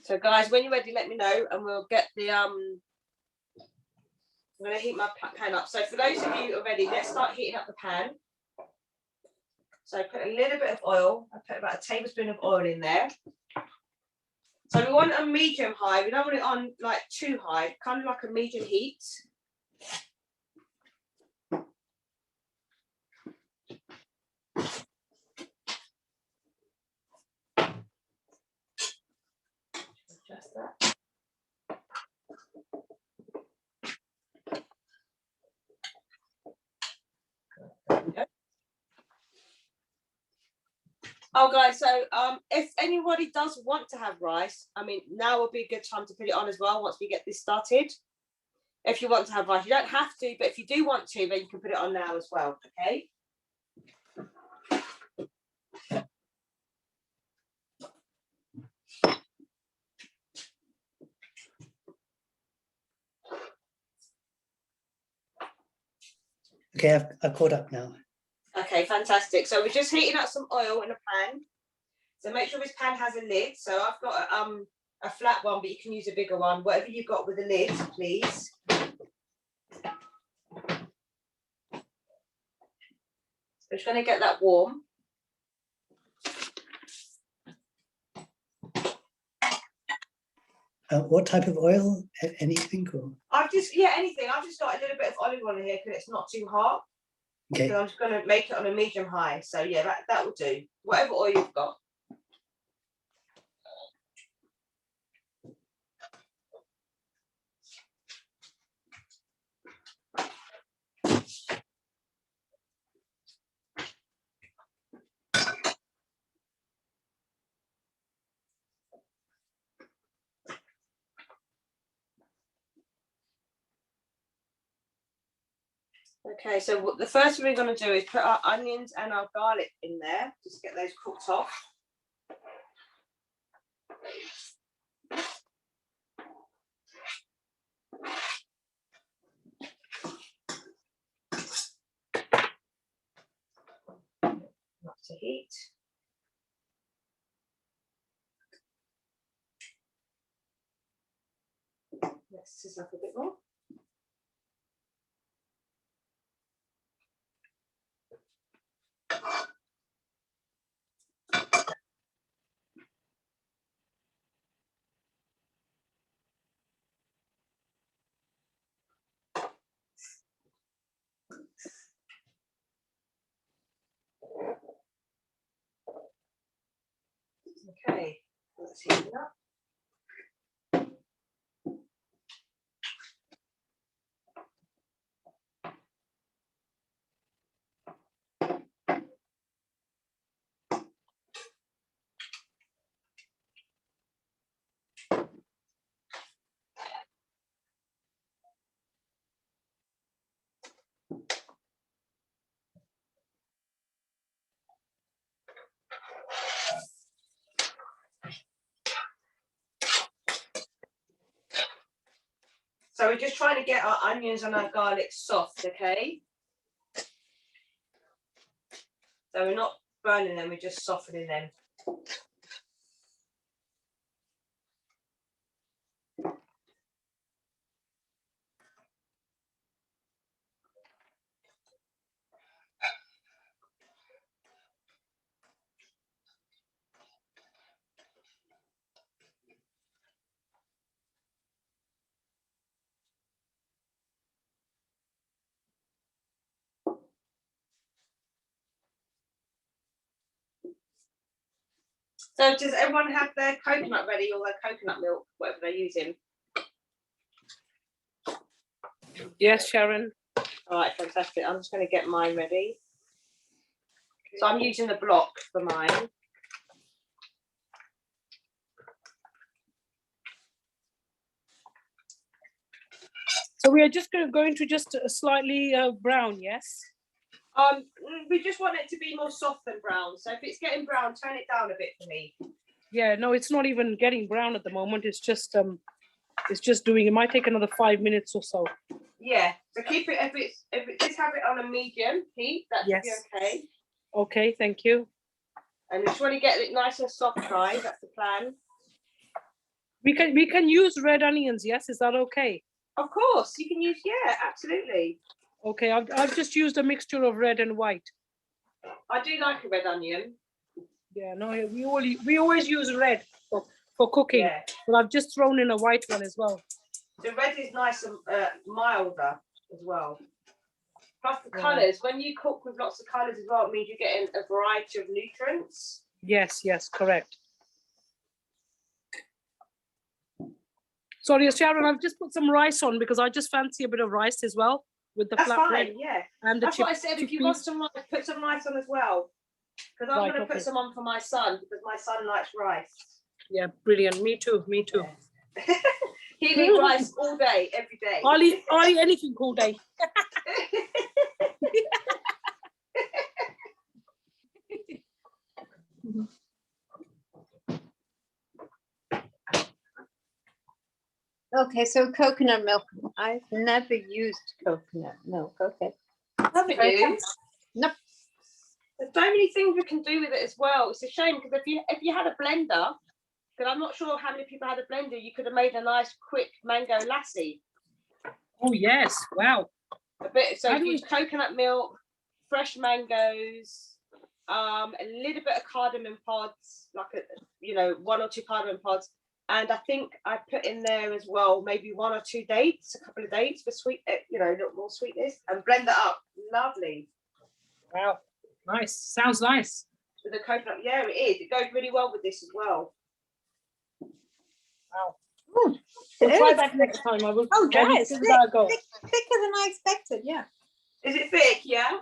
So guys, when you're ready, let me know, and we'll get the I'm going to heat my pan up. So for those of you who are ready, let's start heating up the pan. So put a little bit of oil. I put about a tablespoon of oil in there. So we want a medium high. We don't want it on like too high, kind of like a medium heat. Just that. Oh guys, so if anybody does want to have rice, I mean, now would be a good time to put it on as well once we get this started. If you want to have rice, you don't have to, but if you do want to, then you can put it on now as well, okay?
Okay, I've caught up now.
Okay, fantastic. So we're just heating up some oil in a pan. So make sure this pan has a lid. So I've got a flat one, but you can use a bigger one. Whatever you've got with a lid, please. We're just going to get that warm.
What type of oil? Anything? Or?
Anything. I've just got a little bit of olive oil in here because it's not too hot.
Okay.
So I'm just going to make it on a medium high. So yeah, that will do. Whatever oil you've got. Okay, so the first thing we're going to do is put our onions and our garlic in there, just get those cooked off. Enough to heat. Let's sizzle up a bit more. Okay, let's heat it up. So we're just trying to get our onions and our garlic soft, okay? So we're not burning them, we're just softening them. So does everyone have their coconut ready or their coconut milk, whatever they're using?
Yes, Sharon.
All right, fantastic. I'm just going to get mine ready. So I'm using the block for mine.
So we are just going to just slightly brown, yes?
We just want it to be more soft than brown. So if it's getting brown, turn it down a bit for me.
Yeah, no, it's not even getting brown at the moment. It's just doing. It might take another 5 minutes or so.
Yeah. So keep it just have it on a medium heat. That should be okay.
Okay, thank you.
And we just want to get it nice and soft, guys. That's the plan.
We can use red onions. Yes, is that okay?
Of course, you can use. Yeah, absolutely.
Okay, I've just used a mixture of red and white.
I do like a red onion.
Yeah, no, we always use red for cooking,
Yeah.
but I've just thrown in a white one as well.
The red is nice and milder as well. Plus the colours. When you cook with lots of colours as well, it means you're getting a variety of nutrients.
Yes, correct. Sorry, Sharon, I've just put some rice on because I just fancy a bit of rice as well with the
That's
flat bread.
fine, yeah.
And the
That's what I said. If you want some rice, put some rice on as well. Because I'm going to put some on for my son because my son likes rice.
Yeah, brilliant. Me too.
Yeah. He eats rice all day, every day.
I'll eat anything all day.
Okay, so coconut milk. I've never used coconut milk. Okay.
Haven't you?
Nope.
There's so many things we can do with it as well. It's a shame because if you had a blender, because I'm not sure how many people had a blender, you could have made a nice quick mango lassi.
Oh yes! Wow.
A bit. So use coconut milk, fresh mangoes, a little bit of cardamom pods, like 1 or 2 cardamom pods, and I think I put in there as well maybe 1 or 2 dates, a couple of dates for sweet, a little more sweetness, and blend that up. Lovely.
Wow. Nice. Sounds nice.
With the coconut, yeah, it is. It goes really well with this as well.
Wow.
We'll
try that next time. I will.
Oh,
I'll
yes.
give that a go.
Thicker than I expected. Yeah.
Is it thick? Yeah.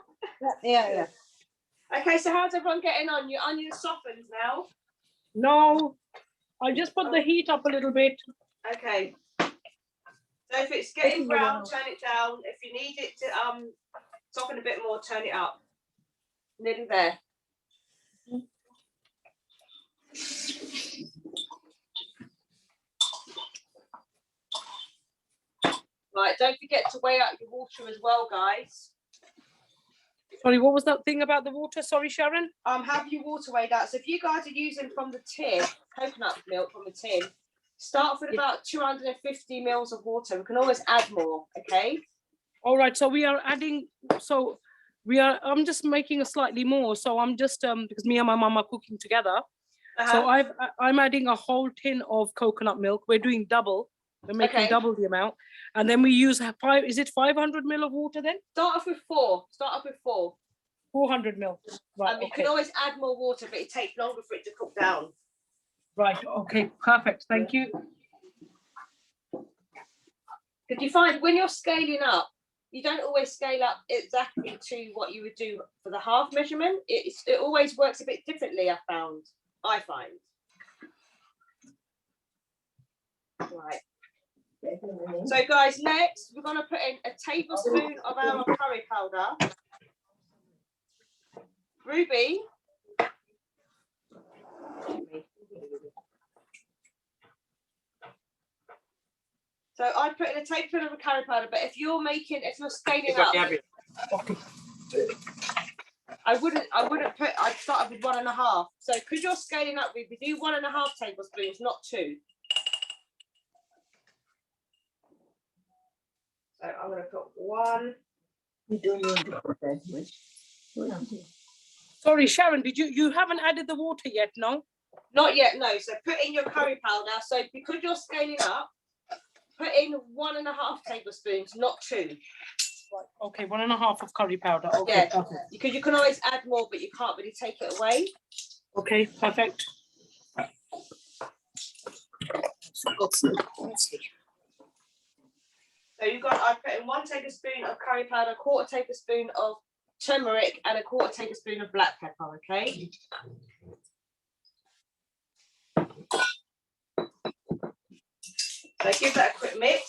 Yeah.
Okay, so how's everyone getting on? Your onion softens now?
No, I just put the heat up a little bit.
Okay. So if it's getting brown, turn it down. If you need it to soften a bit more, turn it up. Nearly there. Right, don't forget to weigh out your water as well, guys.
Sorry, what was that thing about the water? Sorry, Sharon.
Have your water weighed out. So if you guys are using from the tin, coconut milk from the tin, start with about 250 mils of water. We can always add more, okay?
All right, so we are adding, I'm just making a slightly more. So I'm just, because me and my mum are cooking together. So I'm adding a whole tin of coconut milk. We're doing double. We're making double the amount. And then we use 500 mil of water then?
Start off with 4.
400 mil. Right,
You can always add more water, but it takes longer for it to cook down.
Right, okay, perfect. Thank you.
Because you find when you're scaling up, you don't always scale up exactly to what you would do for the half measurement. It always works a bit differently, I find. Right. So guys, next we're going to put in a tablespoon of our curry powder. Ruby. So I put in a tablespoon of curry powder, but if you're scaling up, I'd start with 1.5. So because you're scaling up, we do 1.5 tablespoons, not 2. So I'm going to put 1.
Sorry, Sharon, you haven't added the water yet, no?
Not yet, no. So put in your curry powder. So because you're scaling up, put in 1.5 tablespoons, not 2.
Right, okay, 1.5 of curry powder. Okay,
yeah, because you can always add more, but you can't really take it away.
Okay, perfect.
So you've got, I put in 1 tablespoon of curry powder, a 1/4 tablespoon of turmeric, and a 1/4 tablespoon of black pepper, okay? So give that a quick mix.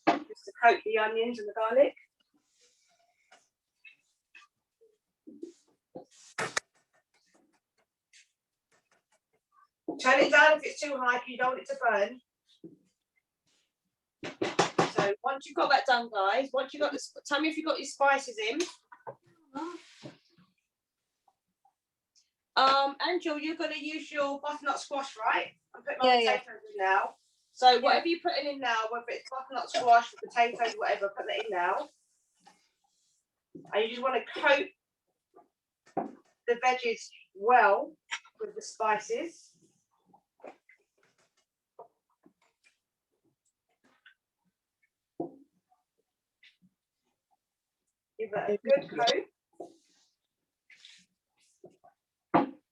Just to coat the onions and the garlic. Turn it down if it's too high, if you don't want it to burn. So once you've got that done, guys, once you've got this, tell me if you've got your spices in. Angel, you're going to use your butternut squash, right? I'm putting my potatoes in now. So whatever you're putting in now, whether it's butternut squash, potatoes, whatever, put that in now. And you just want to coat the veggies well with the spices. Give it a good coat.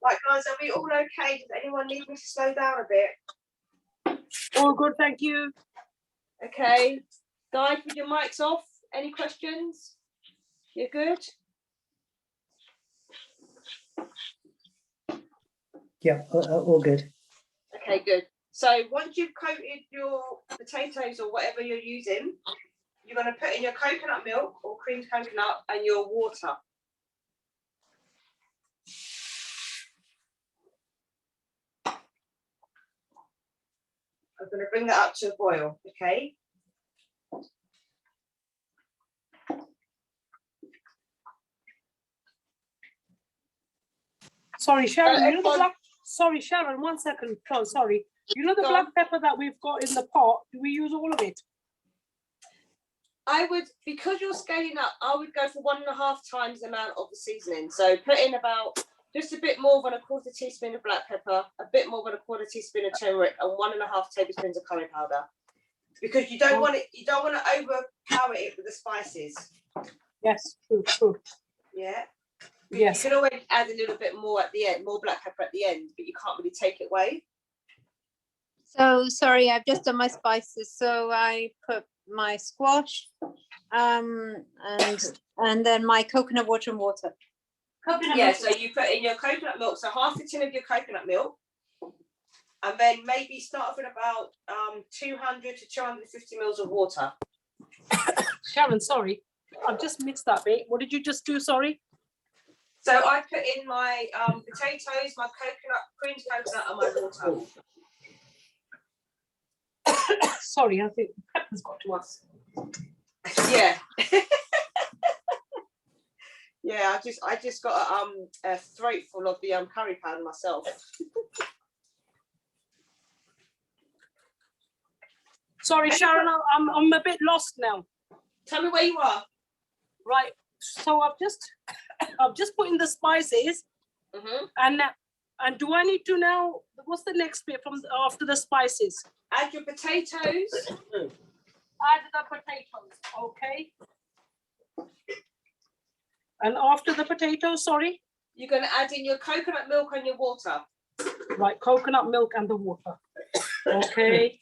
Right, guys, are we all okay? Does anyone need me to slow down a bit?
All good, thank you.
Okay. Guys, with your mics off. Any questions? You're good?
Yeah, all good.
Okay, good. So once you've coated your potatoes or whatever you're using, you're going to put in your coconut milk or creamed coconut and your water. I'm going to bring that up to a boil, okay?
Sorry, Sharon, you know the black, sorry, Sharon, 1 second. Oh, sorry. You know the black pepper that we've got in the pot, do we use all of it?
I would, because you're scaling up, I would go for 1.5 times the amount of the seasoning. So put in about just a bit more than a 1/4 teaspoon of black pepper, a bit more than a 1/4 teaspoon of turmeric, and 1.5 tablespoons of curry powder. Because you don't want it, you don't want to overpower it with the spices.
Yes, true, true.
Yeah.
Yes.
You can always add a little bit more at the end, more black pepper at the end, but you can't really take it away.
So sorry, I've just done my spices. So I put my squash, and then my coconut water and water.
Yeah, so you put in your coconut milk, so 1/2 tin of your coconut milk, and then maybe start off with about 200 to 250 mils of water.
Sharon, sorry, I've just missed that bit. What did you just do? Sorry.
So I put in my potatoes, my coconut, creamed coconut, and my water.
Sorry, I think the pepper's got to us.
Yeah. Yeah, I just got a throat full of the curry powder myself.
Sorry, Sharon, I'm a bit lost now.
Tell me where you are.
Right. So I've just put in the spices, and do I need to now? What's the next bit from after the spices?
Add your potatoes.
Add the potatoes. Okay. And after the potatoes, sorry?
You're going to add in your coconut milk and your water.
Right, coconut milk and the water. Okay.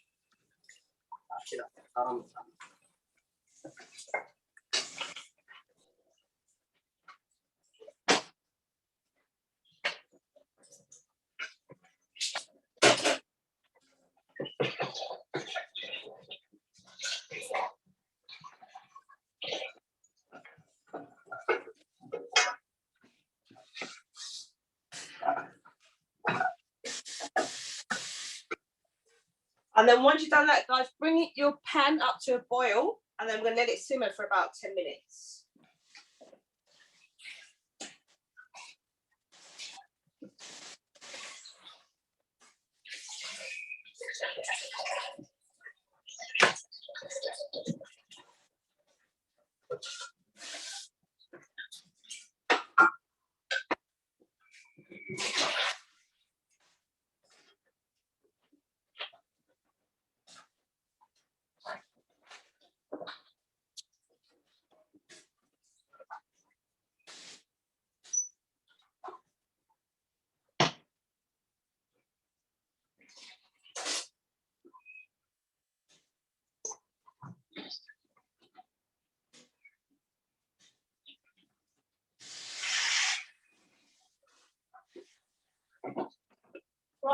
And then once you've done that, guys, bring your pan up to a boil, and then we're going to let it simmer for about 10 minutes.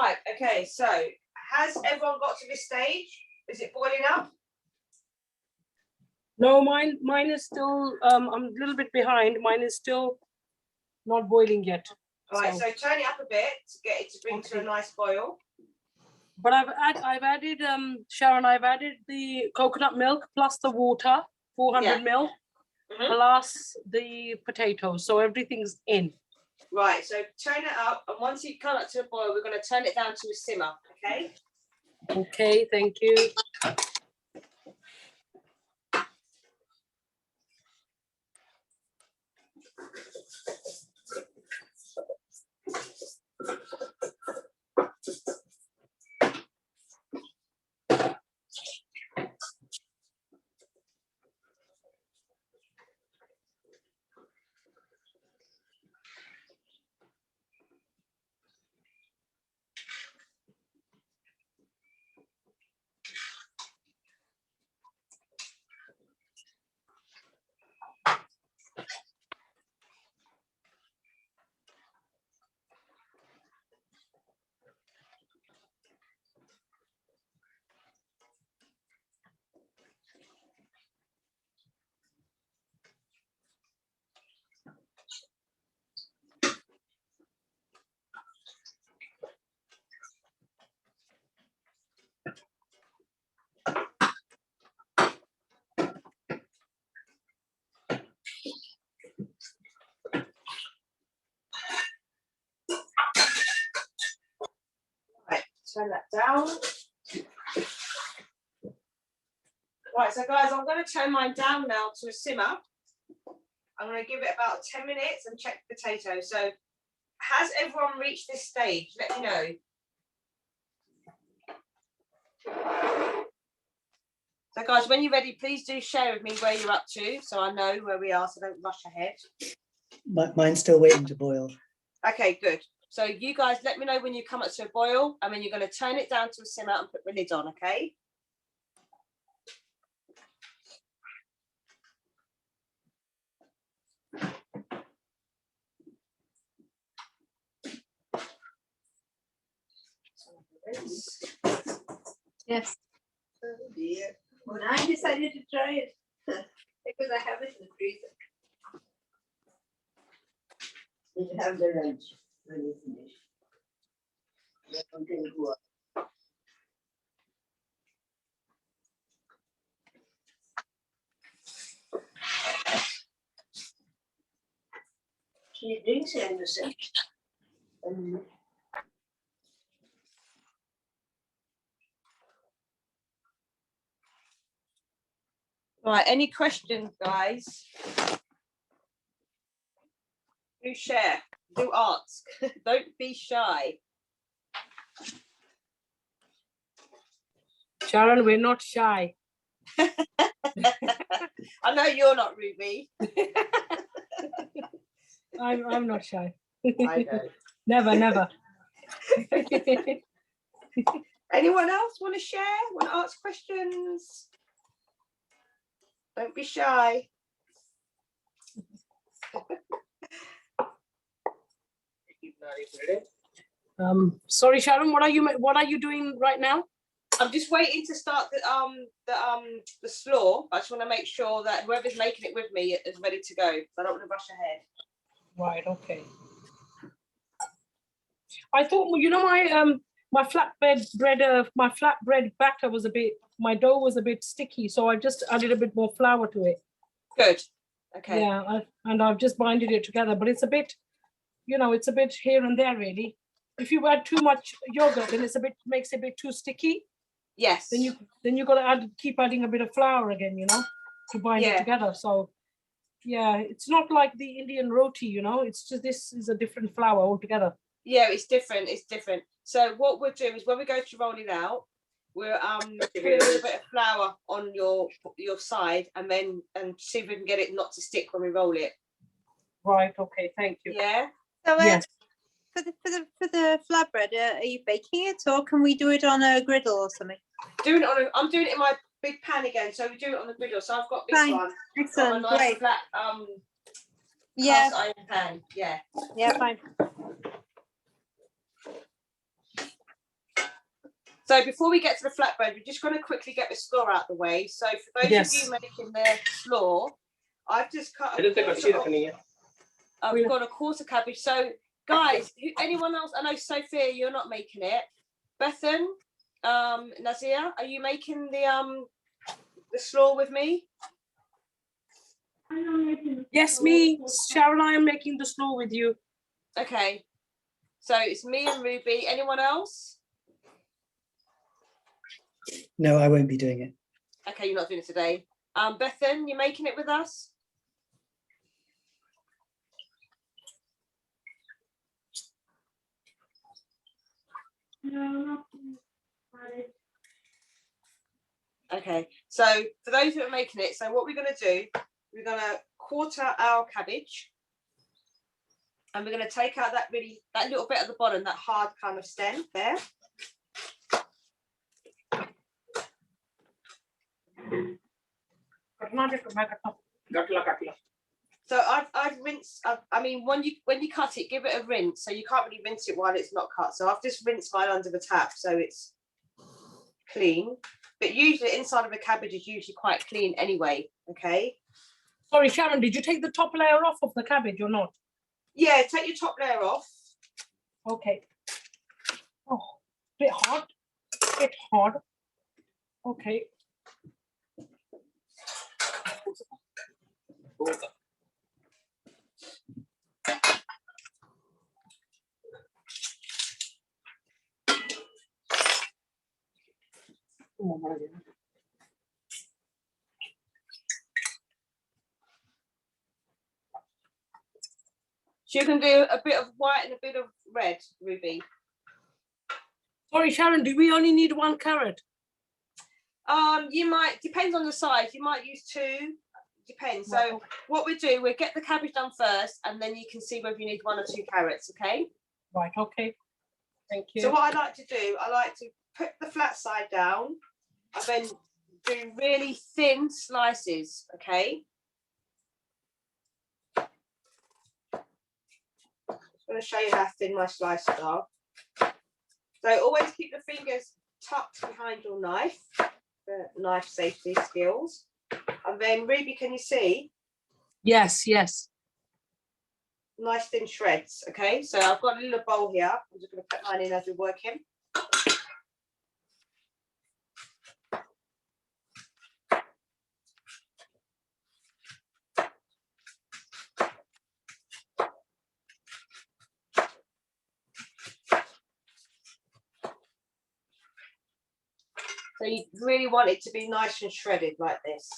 Right, okay, so has everyone got to this stage? Is it boiling up?
No, mine is still, I'm a little bit behind. Mine is still not boiling yet.
All right, so turn it up a bit to get it to bring to a
Okay.
nice boil.
But I've added, Sharon, I've added the coconut milk plus the water, 400 ml, plus the potatoes. So everything's in.
Right, so turn it up, and once you come up to a boil, we're going to turn it down to a simmer, okay?
Okay, thank you.
Right, turn that down. Right, so guys, I'm going to turn mine down now to a simmer. I'm going to give it about 10 minutes and check the potatoes. So has everyone reached this stage? Let me know. So guys, when you're ready, please do share with me where you're up to so I know where we are, so don't rush ahead.
Mine's still waiting to boil.
Okay, good. So you guys let me know when you come up to a boil, and then you're going to turn it down to a simmer and put the lid on, okay?
Yes.
Oh dear.
When I decided to try it, because I have it in the freezer.
Did you have the lunch when you finish? Yeah, okay, go on. She drinks Anderson.
Right, any questions, guys? Do share, do ask, don't be shy.
Sharon, we're not shy.
I know you're not, Ruby.
I'm not shy.
I know.
Never.
Anyone else want to share? Want to ask questions? Don't be shy.
Sorry, Sharon, what are you doing right now?
I'm just waiting to start the slaw. I just want to make sure that whoever's making it with me is ready to go. So I don't want to rush ahead.
Right, okay. I thought, you know, my flatbread batter was my dough was a bit sticky, so I just added a bit more flour to it.
Good. Okay.
Yeah, I've just binded it together, but it's a bit, you know, it's a bit here and there really. If you add too much yogurt, then makes it a bit too sticky.
Yes.
Then you got to keep adding a bit of flour again, you know, to bind it together. So yeah, it's not like the Indian roti, you know, it's just, this is a different flour altogether.
Yeah, it's different. It's different. So what we'll do is when we go to roll it out, we'll put a little bit of flour on your side and see if we can get it not to stick when we roll it.
Right. Okay. Thank you.
Yeah.
So
Yes.
for the flatbread, are you baking it, or can we do it on a griddle or something?
I'm doing it in my big pan again, so we do it on the griddle. So I've got this
Fine.
one.
Excellent.
Got a nice
Great.
flat
Yeah.
cast iron pan. Yeah.
Yeah. Fine.
So before we get to the flatbread, we're just going to quickly get the slaw out of the way. So for those
Yes.
of you making the slaw, I've just cut I've got a quarter cabbage. So guys, anyone else? I know Sophia, you're not making it. Bethan, Nazia, are you making the slaw with me?
Yes, me, Sharon, I am making the slaw with you.
Okay. So it's me and Ruby. Anyone else?
No, I won't be doing it.
Okay, you're not doing it today. Bethan, you making it with us? Okay, so for those who are making it, so what we're going to do, we're going to quarter our cabbage, and we're going to take out that little bit at the bottom, that hard kind of stem there. So I've rinsed. I mean, when you cut it, give it a rinse. So you can't really rinse it while it's not cut. So I've just rinsed mine under the tap, so it's clean. But usually, inside of a cabbage is usually quite clean anyway. Okay.
Sorry, Sharon, did you take the top layer off of the cabbage or not?
Yeah, take your top layer off.
Okay. Oh, bit hard. Bit hard. Okay.
So you can do a bit of white and a bit of red, Ruby.
Sorry, Sharon, do we only need 1 carrot?
You might, depends on the size, you might use 2, depends. So
Right.
what we do, we'll get the cabbage done first, and then you can see whether you need 1 or 2 carrots, okay?
Right, okay. Thank you.
So what I like to do, I like to put the flat side down, and then do really thin slices, okay? I'm going to show you how thin my slices are. So always keep the fingers tucked behind your knife, the knife safety skills. And then Ruby, can you see?
Yes, yes.
Nice thin shreds, okay? So I've got a little bowl here. I'm just going to put mine in as we're working. So you really want it to be nice and shredded like this.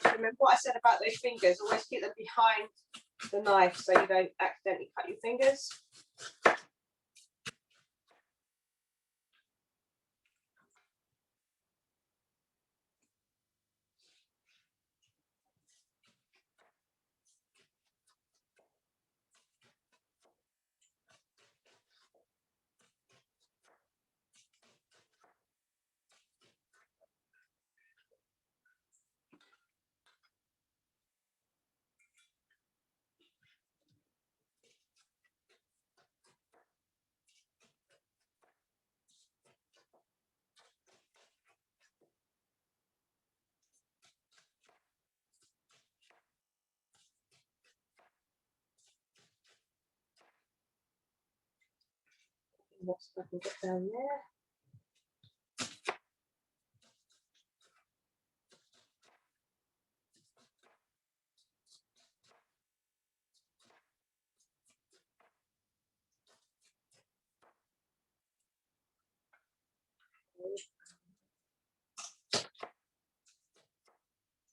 Remember what I said about those fingers, always keep them behind the knife so you don't accidentally cut your fingers. What's I can get down there?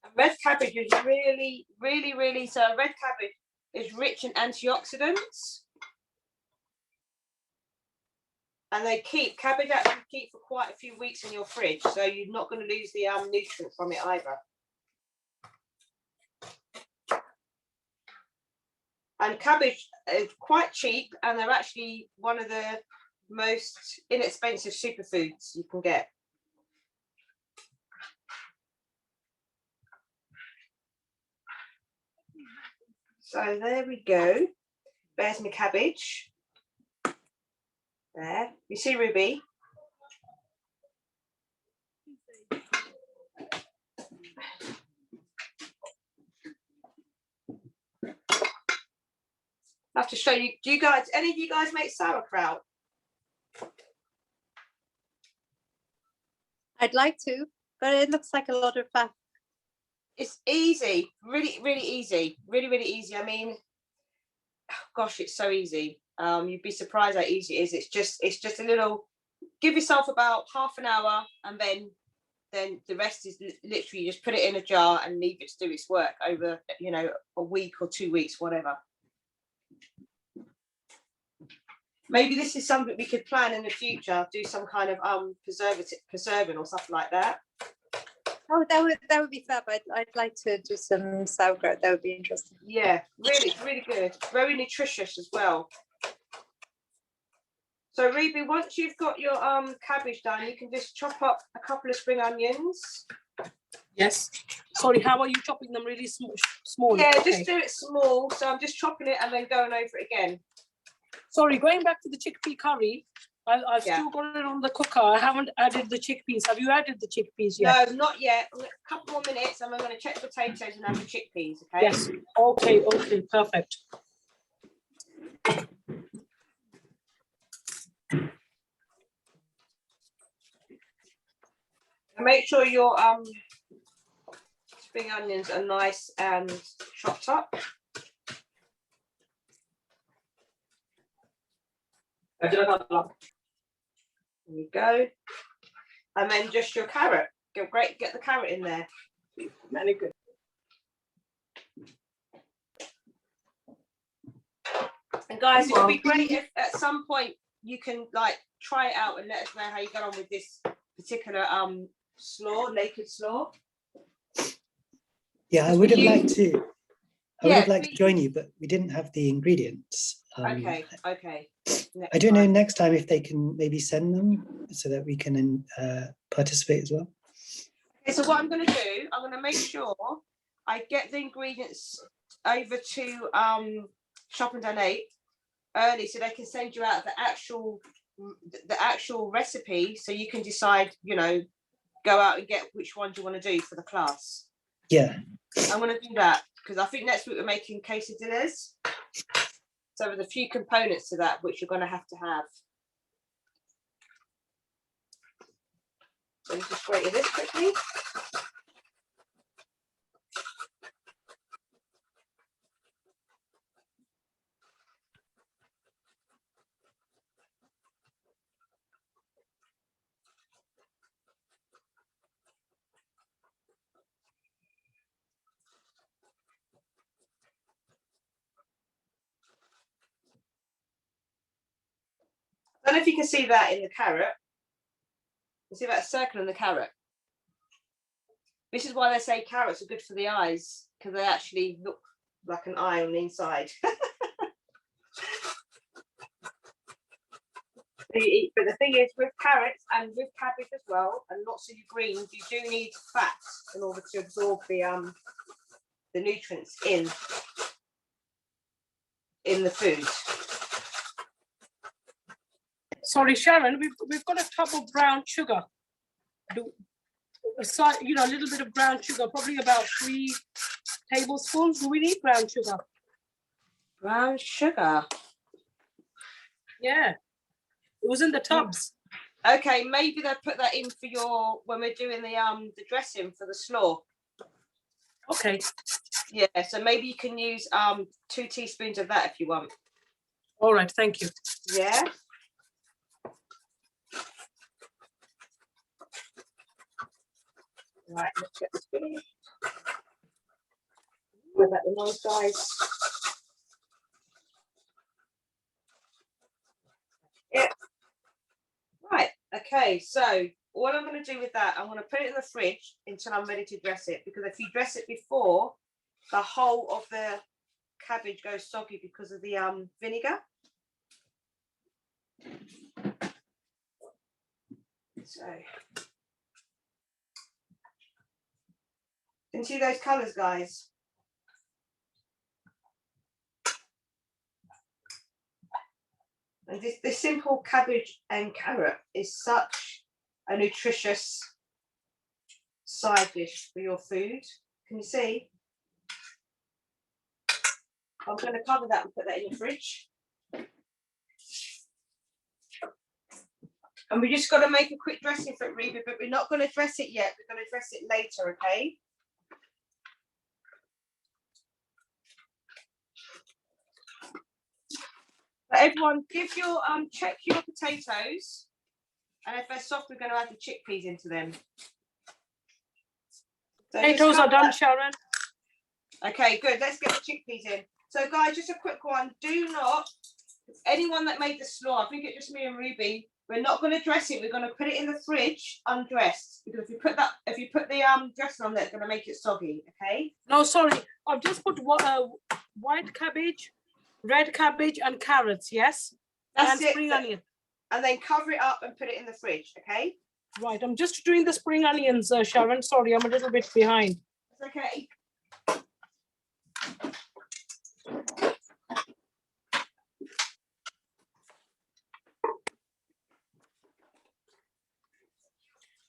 And red cabbage is really, so red cabbage is rich in antioxidants. And cabbage actually keep for quite a few weeks in your fridge, so you're not going to lose the nutrients from it either. And cabbage is quite cheap, and they're actually one of the most inexpensive superfoods you can get. So there we go. There's my cabbage. There. You see, Ruby? I have to show you. Do you guys, any of you guys make sauerkraut?
I'd like to, but it looks like a lot of fat.
It's easy, really, really easy, really, really easy. I mean, gosh, it's so easy. You'd be surprised how easy it is. It's just a little. Give yourself about half an hour, and then the rest is literally just put it in a jar and leave it to do its work over, you know, a week or 2 weeks, whatever. Maybe this is something we could plan in the future. Do some kind of preserving or something like that.
Oh, that would be fab. I'd like to do some sauerkraut. That would be interesting.
Yeah, really, really good. Very nutritious as well. So Ruby, once you've got your cabbage done, you can just chop up a couple of spring onions.
Yes. Sorry, how are you chopping them really small?
Yeah,
Okay.
just do it small. So I'm just chopping it and then going over it again.
Sorry, going back to the chickpea curry, I've still got it on the cooker. I haven't added the chickpeas. Have you added the chickpeas yet?
No, not yet. A couple more minutes and I'm going to check the potatoes and add the chickpeas, okay?
Yes. Okay, okay, perfect.
And make sure your spring onions are nice and chopped up. There you go. And then just your carrot. Get the carrot in there. Very good. And guys, it would be great if at some point you can like try it out and let us know how you get on with this particular slaw, naked slaw.
Yeah, I would have liked to. I would
Yeah,
have liked to join you, but we didn't have the ingredients.
Okay.
I don't know next time if they can maybe send them so that we can participate as well.
Okay, so what I'm going to do, I'm going to make sure I get the ingredients over to Shop and Donate early so they can send you out the actual recipe so you can decide, you know, go out and get which ones you want to do for the class.
Yeah.
I'm going to do that because I think next week we're making quesadillas. So there's a few components to that which you're going to have. So let me just grate this quickly. I don't know if you can see that in the carrot. You see that circle in the carrot? This is why they say carrots are good for the eyes, because they actually look like an eye on the inside. But the thing is, with carrots and with cabbage as well, and lots of your greens, you do need fat in order to absorb the nutrients in the food.
Sorry, Sharon, we've got a tub of brown sugar. A little bit of brown sugar, probably about 3 tablespoons. Do we need brown sugar?
Brown sugar.
Yeah, it was in the tubs.
Okay, maybe they'll put that in for when we're doing the dressing for the slaw.
Okay.
Yeah, so maybe you can use 2 teaspoons of that if you want.
All right, thank you.
Yeah. Right, let's get this finished. What about the noise, guys? Yeah. Right, okay, so what I'm going to do with that, I'm going to put it in the fridge until I'm ready to dress it, because if you dress it before, the whole of the cabbage goes soggy because of the vinegar. So, can you see those colours, guys? And this simple cabbage and carrot is such a nutritious side dish for your food. Can you see? I'm going to cover that and put that in the fridge. And we just got to make a quick dressing for it, Reba, but we're not going to dress it yet. We're going to dress it later, okay? But everyone, give your check your potatoes, and if they're soft, we're going to add the chickpeas into them. So
Potatoes are done, Sharon.
Okay, good. Let's get the chickpeas in. So, guys, just a quick one. Do not, anyone that made the slaw, I think it's just me and Ruby. We're not going to dress it. We're going to put it in the fridge undressed, because if you put the dressing on there, it's going to make it soggy. Okay.
No, sorry. I've just put white cabbage, red cabbage, and carrots. Yes.
That's
and
it.
spring onion.
And then cover it up and put it in the fridge. Okay.
Right. I'm just doing the spring onions, Sharon. Sorry, I'm a little bit behind.
It's okay.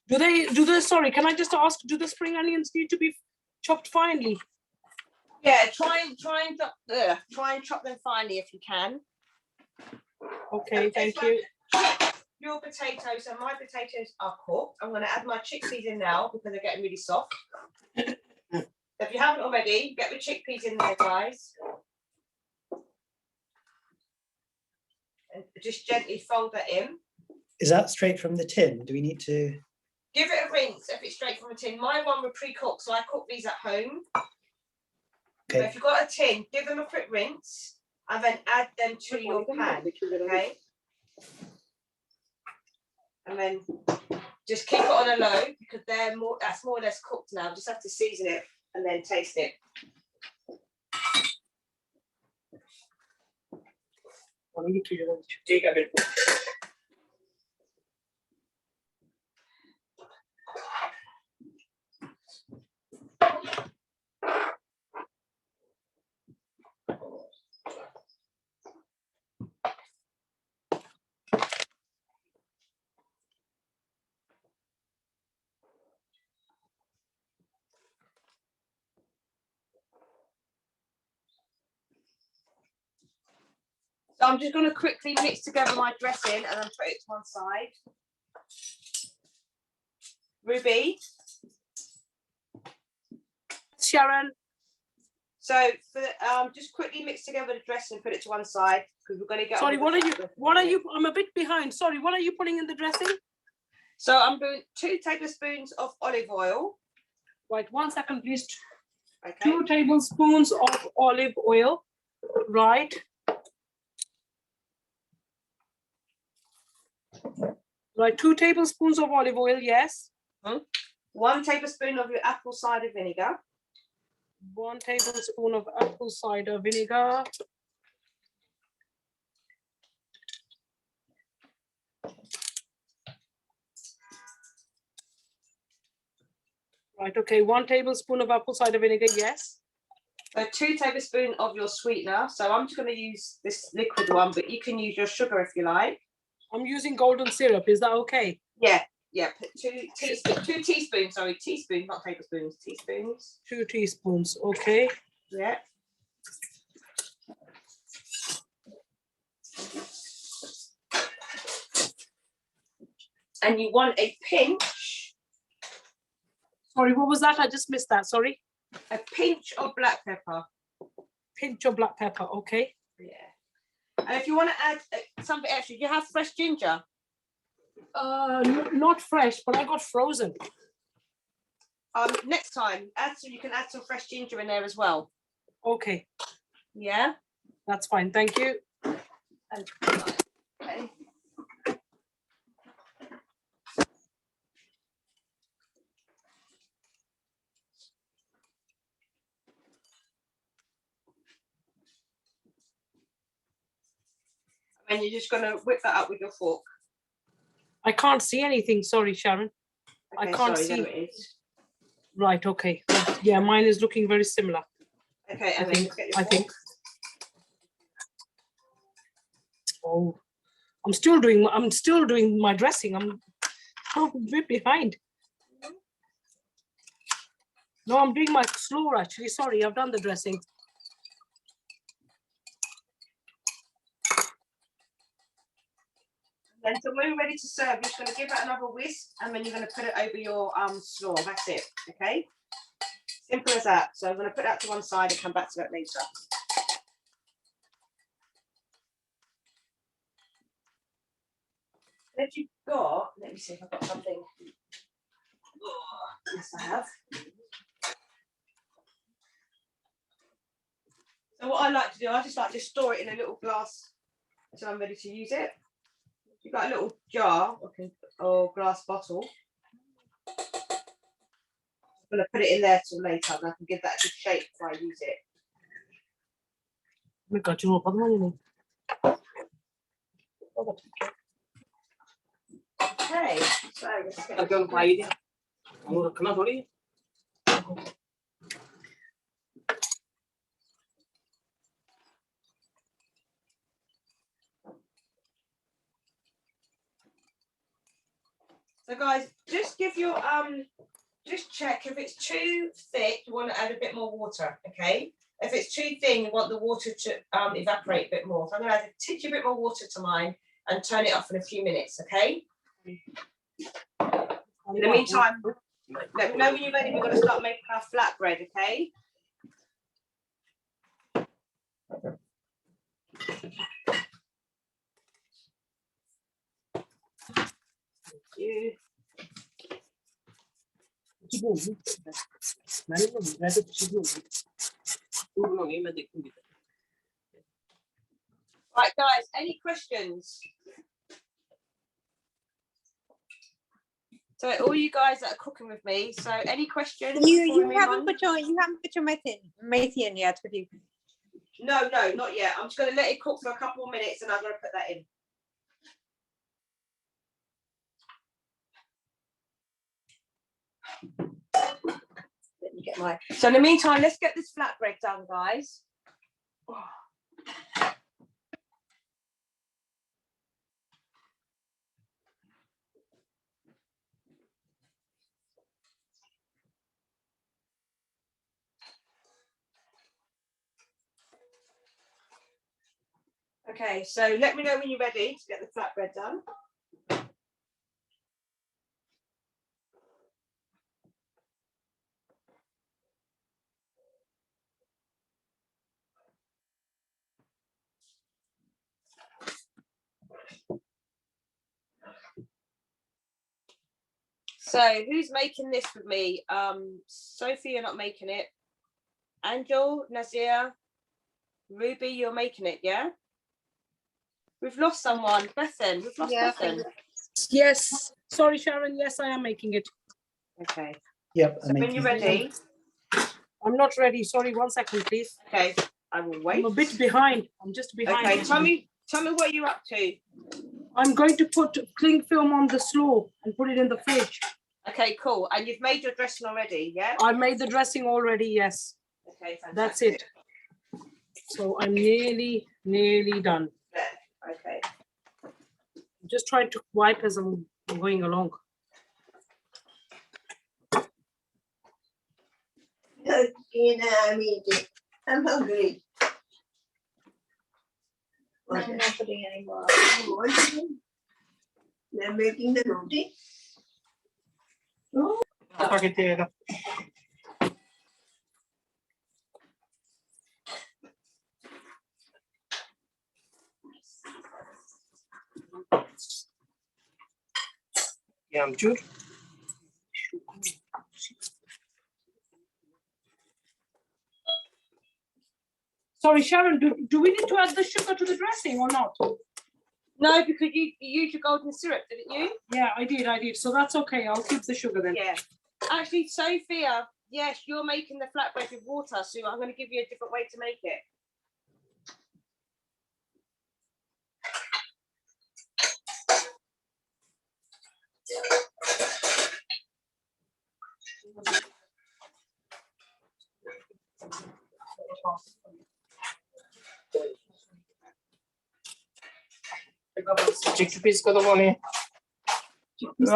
Do they, sorry, can I just ask, do the spring onions need to be chopped finely?
Yeah, try and chop them finely if you can.
Okay, thank you.
Your potatoes, and my potatoes are cooked. I'm going to add my chickpeas in now because they're getting really soft. If you haven't already, get the chickpeas in there, guys. And just gently fold that in.
Is that straight from the tin? Do we need to?
Give it a rinse if it's straight from a tin. My one were pre-cooked, so I cook these at home.
Okay.
But if you've got a tin, give them a quick rinse and then add them to your pan, okay? And then just keep it on a low because that's more or less cooked now. Just have to season it and then taste it. So I'm just going to quickly mix together my dressing and then put it to one side. Ruby?
Sharon?
So for just quickly mix together the dressing and put it to one side because we're going to get.
Sorry, what are you? I'm a bit behind. Sorry, what are you putting in the dressing?
So I'm doing 2 tablespoons of olive oil.
Right, 1 second, please.
Okay.
2 tablespoons of olive oil. Right. Right, 2 tablespoons of olive oil, yes.
1 tablespoon of your apple cider vinegar.
1 tablespoon of apple cider vinegar. Right, okay, 1 tablespoon of apple cider vinegar, yes.
So 2 tablespoons of your sweetener. So I'm just going to use this liquid one, but you can use your sugar if you like.
I'm using golden syrup, is that okay?
Yeah, put 2 teaspoons, sorry, teaspoons, not tablespoons, teaspoons.
2 teaspoons, okay.
Yeah. And you want a pinch.
Sorry, what was that? I just missed that, sorry.
A pinch of black pepper.
Pinch of black pepper, okay.
Yeah. And if you want to add something extra, do you have fresh ginger?
Not fresh, but I got frozen.
Next time, you can add some fresh ginger in there as well.
Okay.
Yeah.
That's fine, thank you.
Okay. And you're just going to whip that up with your fork.
I can't see anything, sorry, Sharon.
Okay,
I can't
sorry,
see.
there it is.
Right, okay. Yeah, mine is looking very similar.
Okay, and then just get your
I
fork.
think. Oh, I'm still doing my dressing. I'm a bit behind. No, I'm doing my slow actually. Sorry, I've done the dressing.
Then so when we're ready to serve, you're just going to give it another whisk and then you're going to put it over your slaw. That's it. Okay. Simple as that. So I'm going to put that to one side and come back to that later. If you've got, let me see if I've got something. Oh, yes, I have. So what I like to do, I just like to store it in a little glass until I'm ready to use it. You've got a little jar or glass bottle. I'm going to put it in there till later and I can give that a good shape before I use it. Okay, so let's get So guys, just give your just check if it's too thick, you want to add a bit more water, okay? If it's too thin, you want the water to evaporate a bit more. So I'm going to add a titchy bit more water to mine and turn it off in a few minutes, okay? In the meantime, let me know when you're ready. We're going to start making our flatbread, okay? Thank you. Right, guys, any questions? So all you guys that are cooking with me, so any questions?
You haven't put your methi in yet, have you?
No, not yet. I'm just going to let it cook for a couple of minutes and I'm going to put that in. Let me get my. So in the meantime, let's get this flatbread done, guys. Okay, so let me know when you're ready to get the flatbread done. So who's making this with me? Sophie, you're not making it. Angel, Nazir, Ruby, you're making it, yeah? We've lost someone. Bethan, we've lost Bethan.
Yes. Sorry, Sharon. Yes, I am making it.
Okay.
Yep.
So when you're ready.
I'm not ready. Sorry, 1 second, please.
Okay, I will wait.
I'm a bit behind. I'm just behind.
Okay, tell me what you're up to.
I'm going to put cling film on the slow and put it in the fridge.
Okay, cool. And you've made your dressing already, yeah?
I made the dressing already, yes.
Okay, fantastic.
That's it. So I'm nearly done.
Yeah, okay.
I'm just trying to wipe as I'm going along.
I'm hungry.
I'm not putting any more.
They're making the roti. Oh.
Yeah, I'm sure. Sorry, Sharon, do we need to add the sugar to the dressing or not?
No, because you used your golden syrup, didn't you?
Yeah, I did. So that's okay. I'll keep the sugar then.
Yeah. Actually, Sophia, yes, you're making the flatbread with water, so I'm going to give you a different way to make it.
chickpeas কত বলে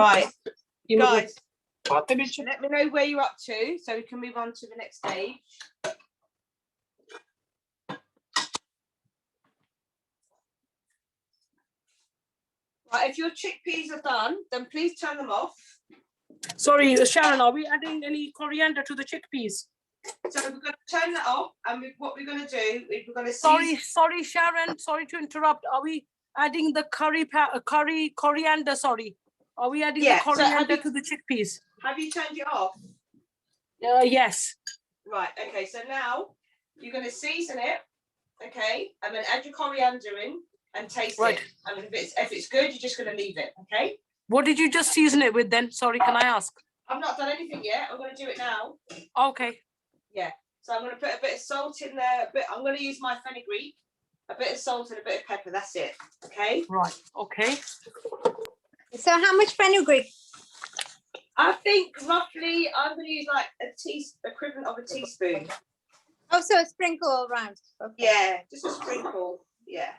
Right,
You know,
guys,
পাতে বেশি
let me know where you're up to so we can move on to the next stage. Right, if your chickpeas are done, then please turn them off.
sorry, Sharon, are we adding any coriander to the chickpeas?
So we're going to turn that off, and what we're going to do is we're going to
Sorry, Sharon. Sorry to interrupt. Are we adding the coriander? Sorry, are we adding
Yeah,
the
so have
coriander
you-
to the chickpeas?
Have you turned it off?
Yes.
Right. Okay. So now you're going to season it. Okay, and then add your coriander in and taste
Right.
it. And if it's good, you're just going to leave it. Okay.
What did you just season it with then? Sorry, can I ask?
I've not done anything yet. I'm going to do it now.
Okay.
So I'm going to put a bit of salt in there. I'm going to use my fenugreek, a bit of salt and a bit of pepper. That's it. Okay.
Right. Okay.
So how much fenugreek?
I think roughly I'm going to use like equivalent of a teaspoon.
Oh, so a sprinkle all around. Okay.
Yeah, just a sprinkle. Yeah.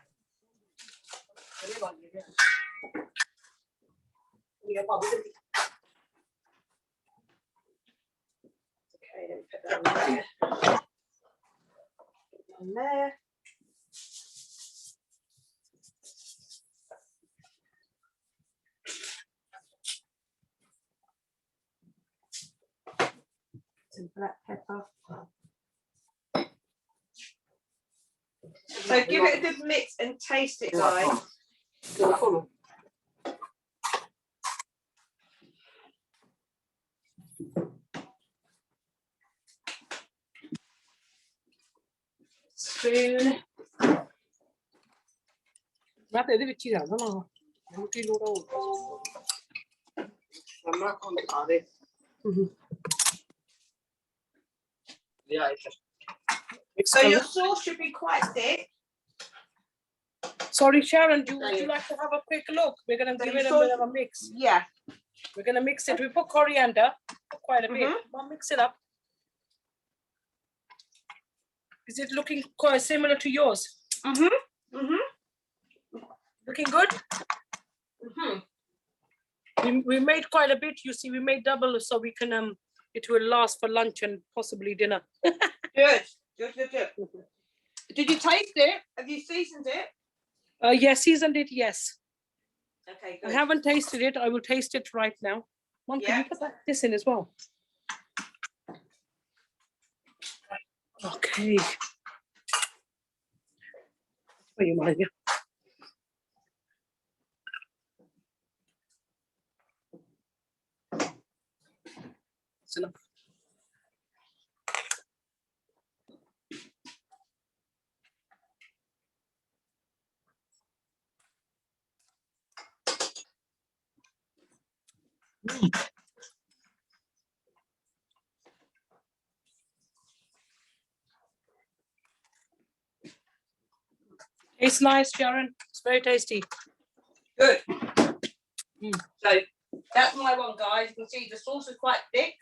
Okay, let me put that on there. On there. Some black pepper. So give it a good mix and taste it, guys. Spoon.
ਮੈਂ ਤੇ ਇਹਦੇ ਵਿੱਚ ਹੀ ਰੱਖ ਦਣਾ ਮੈਨੂੰ ਕੀ ਲੋੜ ਆ
ਮੰਮਾ ਕੋਲ ਆ ਦੇ ਲਿਆ
So your sauce should be quite thick.
Sorry, Sharon, would you like to have a quick look? We're going to
So
give
you
it a
saw-
bit of a mix.
Yeah.
We're going to mix it. We put coriander, quite a bit.
Mhm.
We'll mix it up. Is it looking quite similar to yours?
Mhm. Mhm.
Looking good?
Mhm.
We made quite a bit. You see, we made double so we can it will last for lunch and possibly dinner.
Good. Good. Did you taste it? Have you seasoned it?
Yes, seasoned it, yes.
Okay,
I
good.
haven't tasted it. I will taste it right now. Mom, can
Yeah.
you put this in as well? Okay. Where you mind, yeah. That's enough. It's nice, Sharon. It's very tasty.
Good.
Mm.
So that's my one, guys. You can see the sauce is quite thick.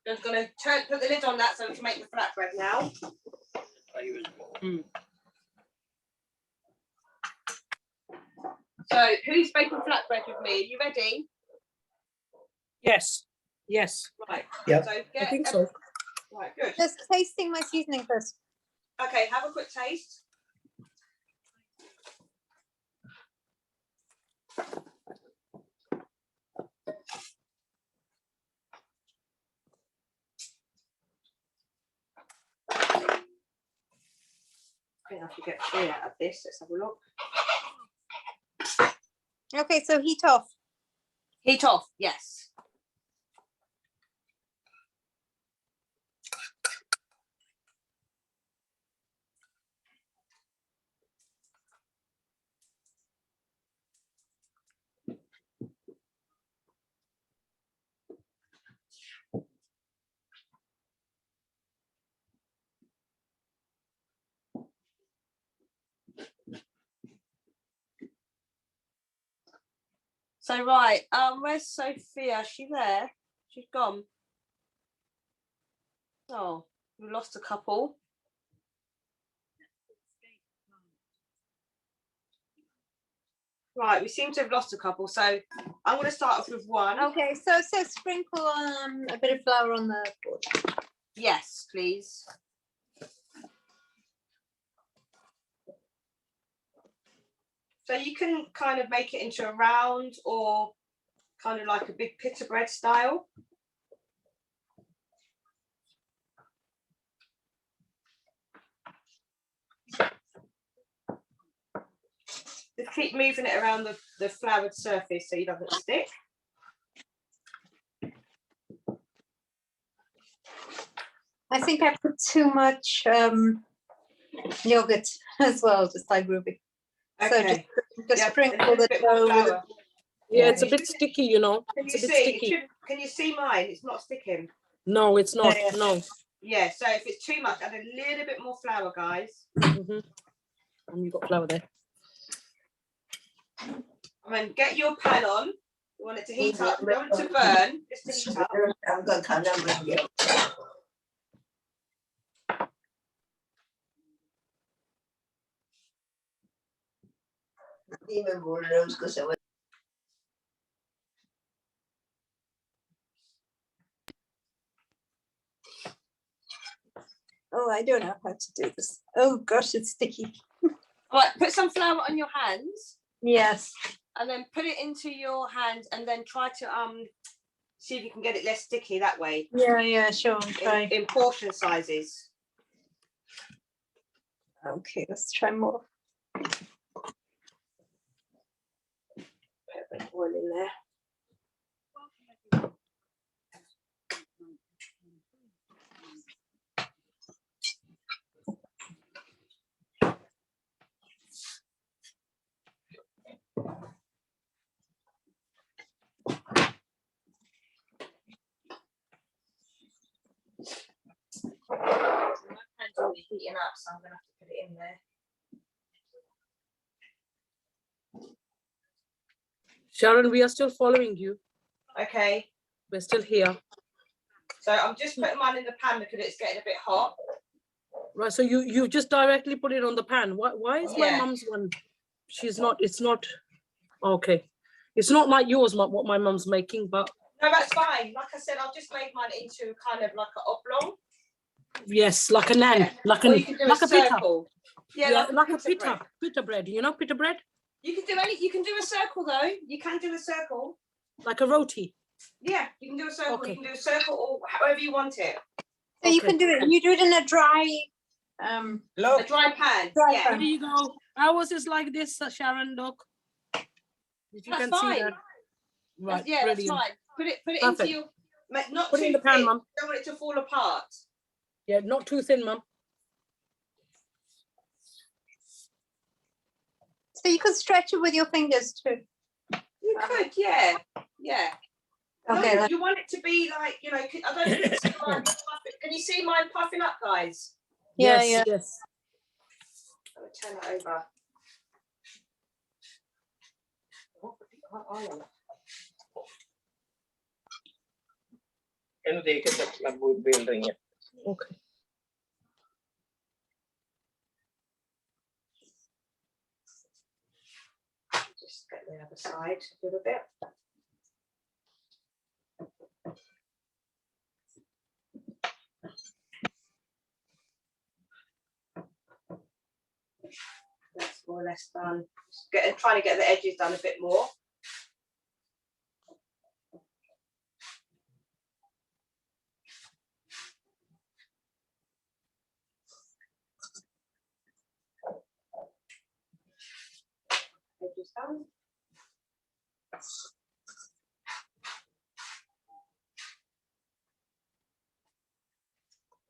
Just gonna put the lid on that so we can make the flatbread now.
Mm.
So who's baking flatbread with me? Are you ready?
Yes. Yes.
Right.
Yep.
So
I think so.
Right, good.
Just tasting my seasoning first.
Okay, have a quick taste. I think I should get 3 out of this. Let's have a look.
Okay, so heat off.
Heat off, yes. So right, where's Sophia? Is she there? She's gone. Oh, we lost a couple. Right, we seem to have lost a couple, so I'm going to start off with one.
Okay, so sprinkle a bit of flour on the board.
Yes, please. So you can kind of make it into a round or kind of like a big pita bread style. Just keep moving it around the floured surface so it doesn't stick.
I think I put too much yogurt as well, just like Ruby. So
Okay.
just
Yeah,
sprinkle
a little
the
bit more
dough with
flour.
Yeah, it's a bit sticky, you know.
Can
It's
you
a bit
see?
sticky.
Can you see mine? It's not sticking.
No, it's not.
Yeah.
No.
Yeah, so if it's too much, add a little bit more flour, guys.
And you've got flour there.
I mean, get your pan on. You want it to heat up. You don't want it to burn, just to heat up.
Oh, I don't know how to do this. Oh gosh, it's sticky.
Right, put some flour on your hands
Yes.
and then put it into your hand and then try to see if you can get it less sticky that way.
Yeah, sure. I'll try.
In portion sizes.
Okay, let's try more.
Put a bit of oil in there. My pan's already heating up, so I'm going to have to put it in there.
Sharon, we are still following you.
Okay,
We're still here.
so I'm just putting mine in the pan because it's getting a bit hot.
Right, so you just directly put it on the pan. Why is my
Yeah.
mum's one? She's not, it's not, okay. It's not like yours, what my mum's making, but
No, that's fine. Like I said, I've just made mine into kind of like an oblong.
yes, like a naan,
Yeah.
like
Or
a
you can do
like
a
a pita.
circle.
Yeah, like a
pita bread.
pita bread, you know, pita bread,
You can do any. You can do a circle though. You can do a circle.
like a roti.
Yeah, you can do a circle.
Okay.
You can do a circle or however you want it.
So you
Okay.
can do it. You do it in a dry.
A dry pan.
Dry
Yeah.
pan.
There you go. Ours is like this, Sharon. Look, if you
That's
can see
fine.
that. Right,
Yeah,
brilliant.
that's fine. Put it
Perfect.
into your. Not
Put
too
it in the pan,
thick.
mum.
Don't want it to fall apart.
Yeah, not too thin, mum.
So you could stretch it with your fingers too.
You could, yeah.
Okay.
No, you want it to be like, you know, I don't think it's like puffing. Can you see mine puffing up, guys?
Yeah,
Yes, yes.
I'm going to turn it over.
ਇਹਨੂੰ ਦੇਖ ਕੇ ਤਾਂ ਲੱਗੂ ਬੇਲ ਰਹੀ ਹੈ
Okay.
Just get the other side a little bit. That's more or less done. Trying to get the edges done a bit more. Edges done.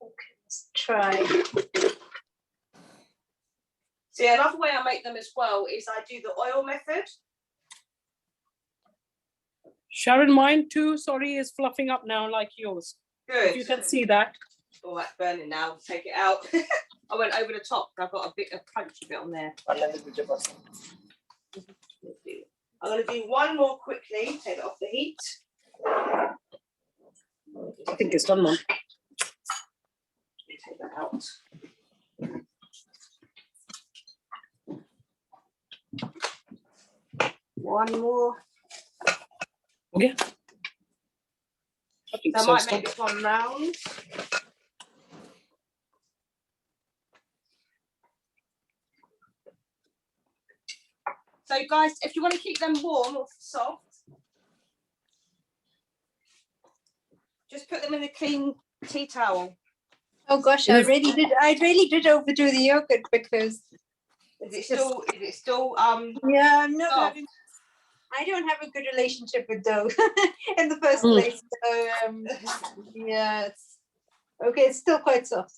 Okay, let's try.
See, another way I make them as well is I do the oil method.
Sharon, mine too, sorry, is fluffing up now like yours.
Good.
If you can see that.
Oh, that's burning now. Take it out. I went over the top. I've got a crunchy bit on there. I'm going to do one more quickly. Take it off the heat.
I think it's done, mum.
Take that out. one more.
Okay. I think
So I
so,
might
so.
make this one round. So guys, if you want to keep them warm or soft, just put them in a clean tea towel.
Oh gosh,
Yes.
I really did overdo the yogurt because
Is it still
yeah, I'm not
soft?
having, I don't have a good relationship with dough in the first
Mm.
place. So yeah, it's okay, it's still quite soft.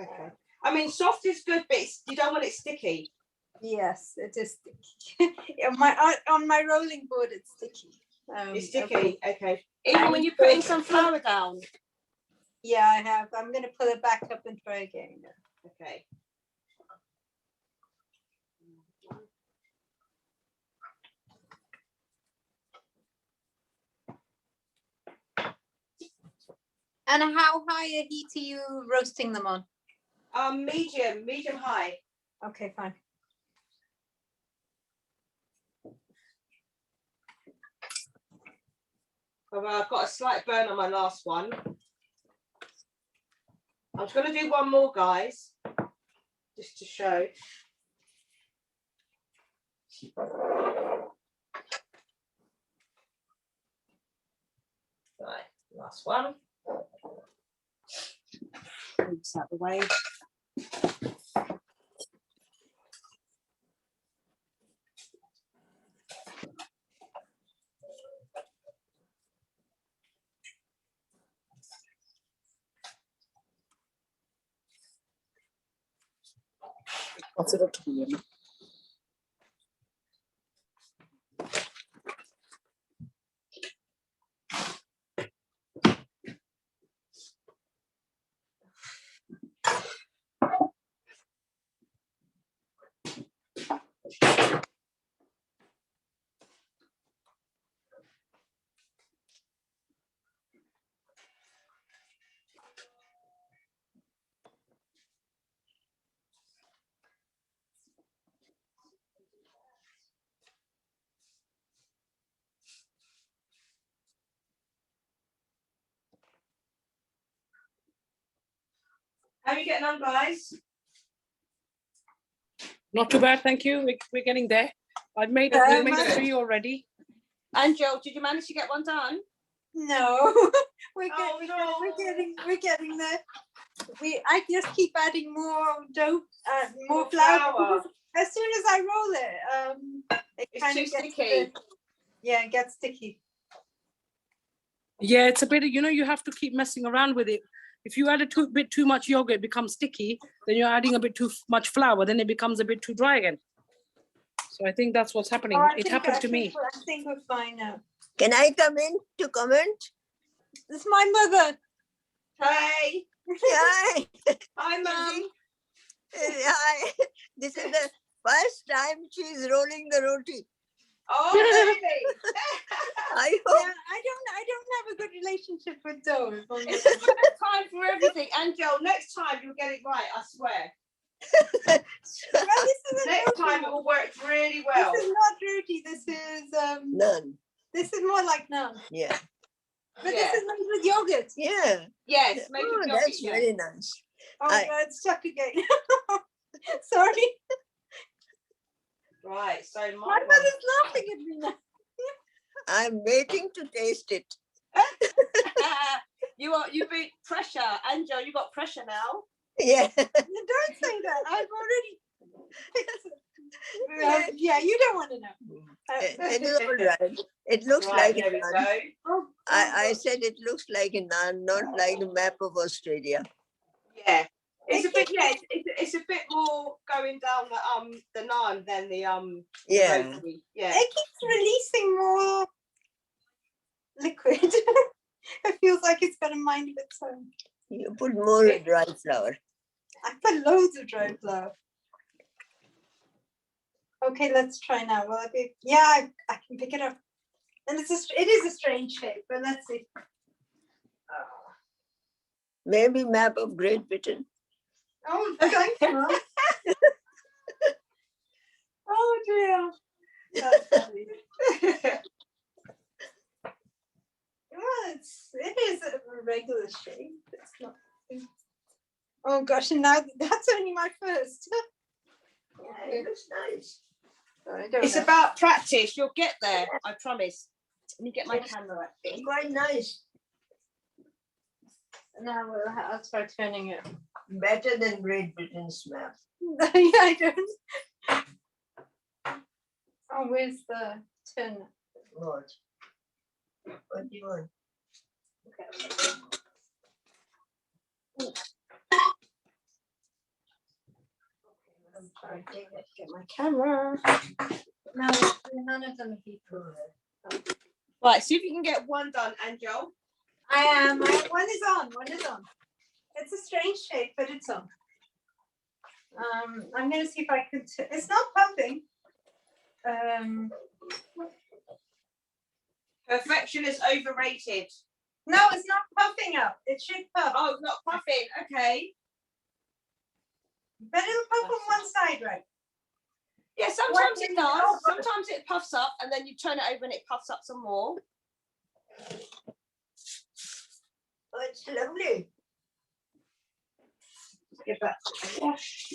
Okay. I mean, soft is good, but you don't want it sticky.
Yes, it is sticky. On my rolling board, it's sticky.
It's sticky. Okay.
I
Even when
need
you're
to-
putting some flour down.
Yeah, I have. I'm gonna pull it back up and try again.
Okay.
And how high a heat are you roasting them on?
Medium high.
Okay, fine.
I've got a slight burn on my last one. I'm just going to do one more, guys, just to show. Right, last one. Move this out the way.
What's it up to you?
How are you getting on, guys?
Not too bad, thank you. We're getting there. I've made we made a 3 already.
Angel, did you manage to get one done?
No, we're
Oh,
getting there. I just keep adding more dough, more flour. As soon as I roll it, it
It's
kind
too
of gets
sticky.
yeah, it gets sticky.
Yeah, it's a bit, you have to keep messing around with it. If you add a bit too much yogurt, it becomes sticky. Then you're adding a bit too much flour, then it becomes a bit too dry again. So I think that's what's happening.
Oh,
It happened to me.
I think we're fine now.
Can I come in to comment?
This is my mother.
Hey,
Hi.
hi, Mum.
Hi. This is the first time she's rolling the roti.
Oh, really?
I hope.
Yeah, I don't have a good relationship with dough.
It's the first time for everything. Angel, next time you'll get it right, I swear.
Well, this is a
Next
roti.
time it will work really well.
This is not roti. This is
None.
This is more like naan.
Yeah.
But
Yeah.
this is made with yogurt.
Yeah.
Yes, make
Oh,
it
that's
yogurt,
very nice.
Oh,
I-
God, it's stuck again. Sorry.
Right, so
My
my one.
mother's laughing at me now.
I'm waiting to taste it.
You've been pressure, Angel. You got pressure now.
Yeah.
Don't say that. I've already. Yeah, you don't want to know.
It is all right. It looks
Right,
like
there
a
we
naan.
go.
Oh,
I said it looks like a naan, not like the map of Australia.
Yeah, it's a bit. Yeah, it's a bit more going down the naan than the
Yeah.
roti. Yeah.
it keeps releasing more liquid. It feels like it's got a mind of its own.
You put more dry flour.
I put loads of dry flour. Okay, let's try now. Will it be? Yeah, I can pick it up. And it is a strange shape, but let's see.
Maybe map of Great Britain.
Oh, thanks, Mom. Oh dear. That's funny. Oh gosh, and now that's only my first.
Yeah, it looks nice.
I don't
It's
know.
about practice. You'll get there. I promise. Let me get my camera.
It's quite nice.
Now I'll start turning it.
Better than Great Britain's map.
Yeah, I don't. Oh, where's the turn?
What? What do you want?
I'm sorry.
Get my camera.
No, none of them are people.
Right, see if you can get one done, Angel.
I am. One is on. One is on. It's a strange shape, but it's on. I'm going to see if I could. It's not puffing.
Perfection is overrated.
No, it's not puffing up. It should puff.
Oh, not puffing. Okay.
But it'll puff on one side, right?
Yeah, sometimes
When
it
you-
does.
oh,
Sometimes it puffs up and then you turn it over and it puffs up some more.
Oh, it's lovely.
Give that a wash.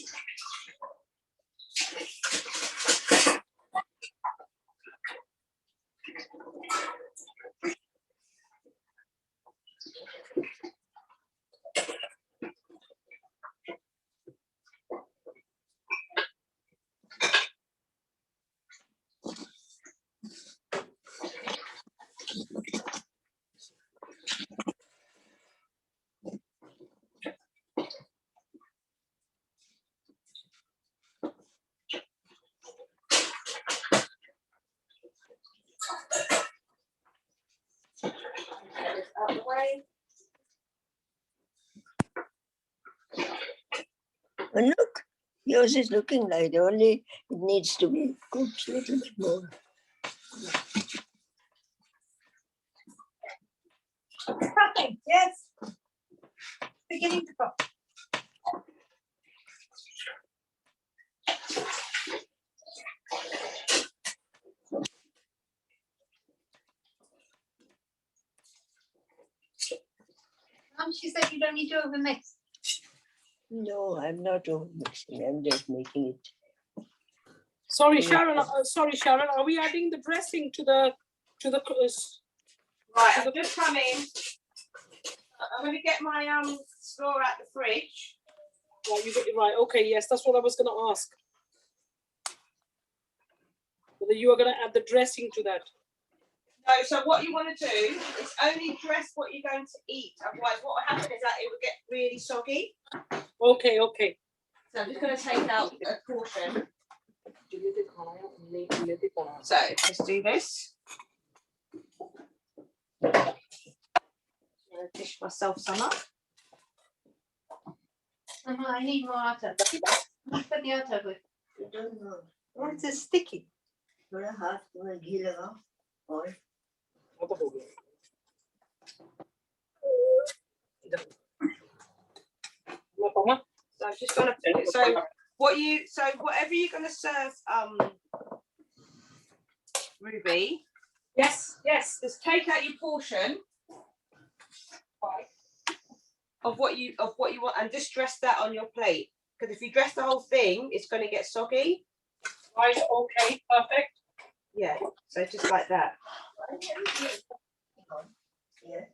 Out the way.
And look, yours is looking like only it needs to be cooked a little bit more.
Puffing. Yes. Beginning to puff. She said you don't need to overmix.
No, I'm not over mixing. I'm just making it.
Sorry, Sharon. Sharon. Are we adding the dressing to the
Right, I've just come in. I'm going to get my straw out the fridge.
Right, you got it right. Okay, yes, that's what I was going to ask. Whether you are going to add the dressing to that.
No, so what you want to do is only dress what you're going to eat. Otherwise, what will happen is that it will get really soggy.
Okay, okay.
So I'm just going to take out a portion. So just do this. I'm going to dish myself some up.
I need more outer. Put the outer with.
You don't know.
Oh, it's sticky.
थोड़ा हाथ में घी लगाओ और
So I'm just going to put it. So whatever you're going to serve, Ruby.
Yes, yes.
Just take out your portion of what you want and just dress that on your plate. Because if you dress the whole thing, it's going to get soggy.
Right. Okay. Perfect.
Yeah. So just like that.
yeah.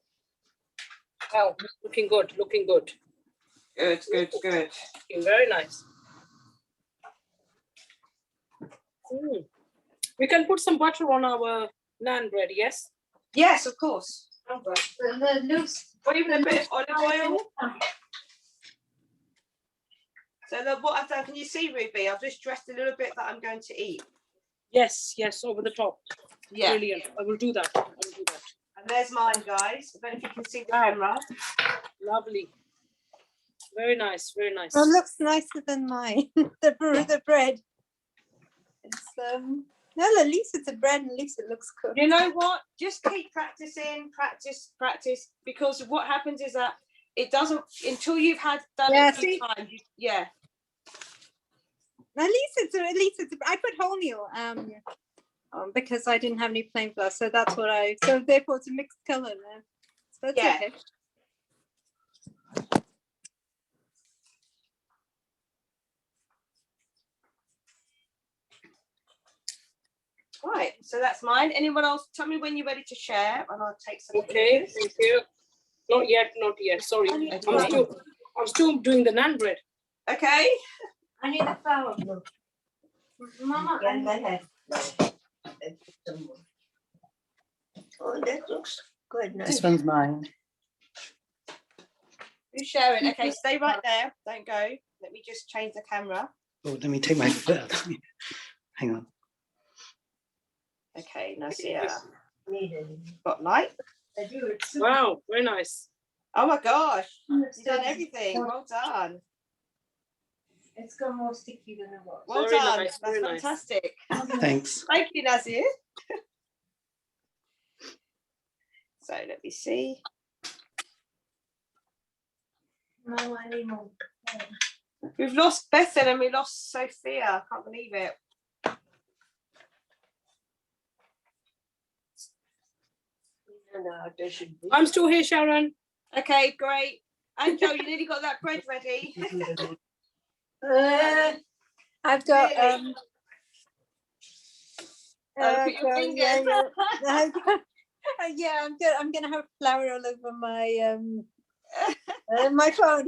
Oh, looking good. Looking good.
Good. Good. Good.
Looking very nice. We can put some butter on our naan bread. Yes.
Yes, of course.
The loose.
Or even a bit of olive oil. So what I've done, can you see, Ruby? I've just dressed a little bit that I'm going to eat.
Yes. Yes. Over the top.
Yeah.
Brilliant. I will do that. I will do that.
And there's mine, guys. I don't know if you can see the camera.
Lovely. Very nice. Very nice.
Well, it looks nicer than mine. the bread. It's well, at least it's a bread, and at least it looks cooked.
You know what? Just keep practicing, practice. Because what happens is that it doesn't until you've done it a few times. Yeah.
At least it's. I put wholemeal because I didn't have any plain flour, so that's what I. So therefore, it's a mixed color now. So that's
Yeah.
okay.
Right, so that's mine. Anyone else? Tell me when you're ready to share, and I'll take some.
Okay, thank you. Not yet, not yet. Sorry, I'm still doing the naan bread.
Okay.
I need a flower. Mama, I need
Oh, that looks quite nice.
This one's mine.
Who's sharing? Okay, stay right there. Don't go. Let me just change the camera.
Oh, let me take my foot out. Hang on.
Okay, Nasia.
Need any.
Spotlight.
I do it.
Wow, very nice.
Oh my gosh, you've done everything. Well done.
It's got more sticky than it was.
Well
Very
done.
nice,
That's
very nice.
fantastic.
Thanks.
Thank you, Nasia. So let me see.
Mama, I need more.
We've lost Bethan and we lost Sophia. I can't believe it.
No, there should be.
I'm still here, Sharon.
Okay, great. And Joe, you nearly got that bread ready.
I've got
Really? Look at your fingers.
Yeah, I'm gonna have flour all over my my phone.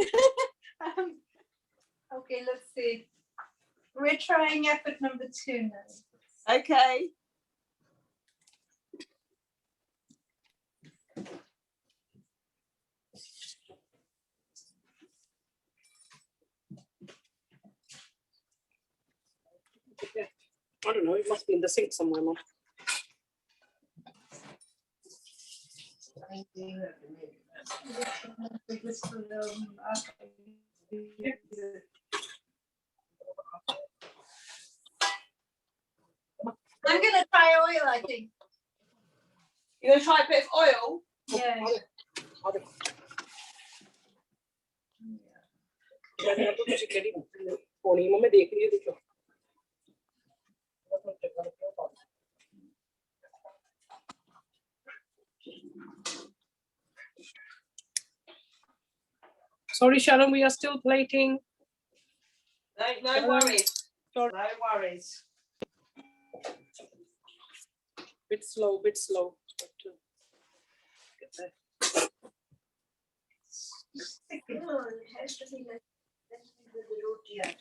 Okay, let's see. We're trying effort number 2 now.
Okay.
I don't know, it must be in the sink somewhere, Mom.
I'm gonna try oil, I think.
You're gonna try a bit of oil?
Yeah.
Sorry, Sharon, we are still plating.
No worries.
Sorry.
No worries.
Bit slow, bit slow. Get there.
No, it has to be like the roti atta.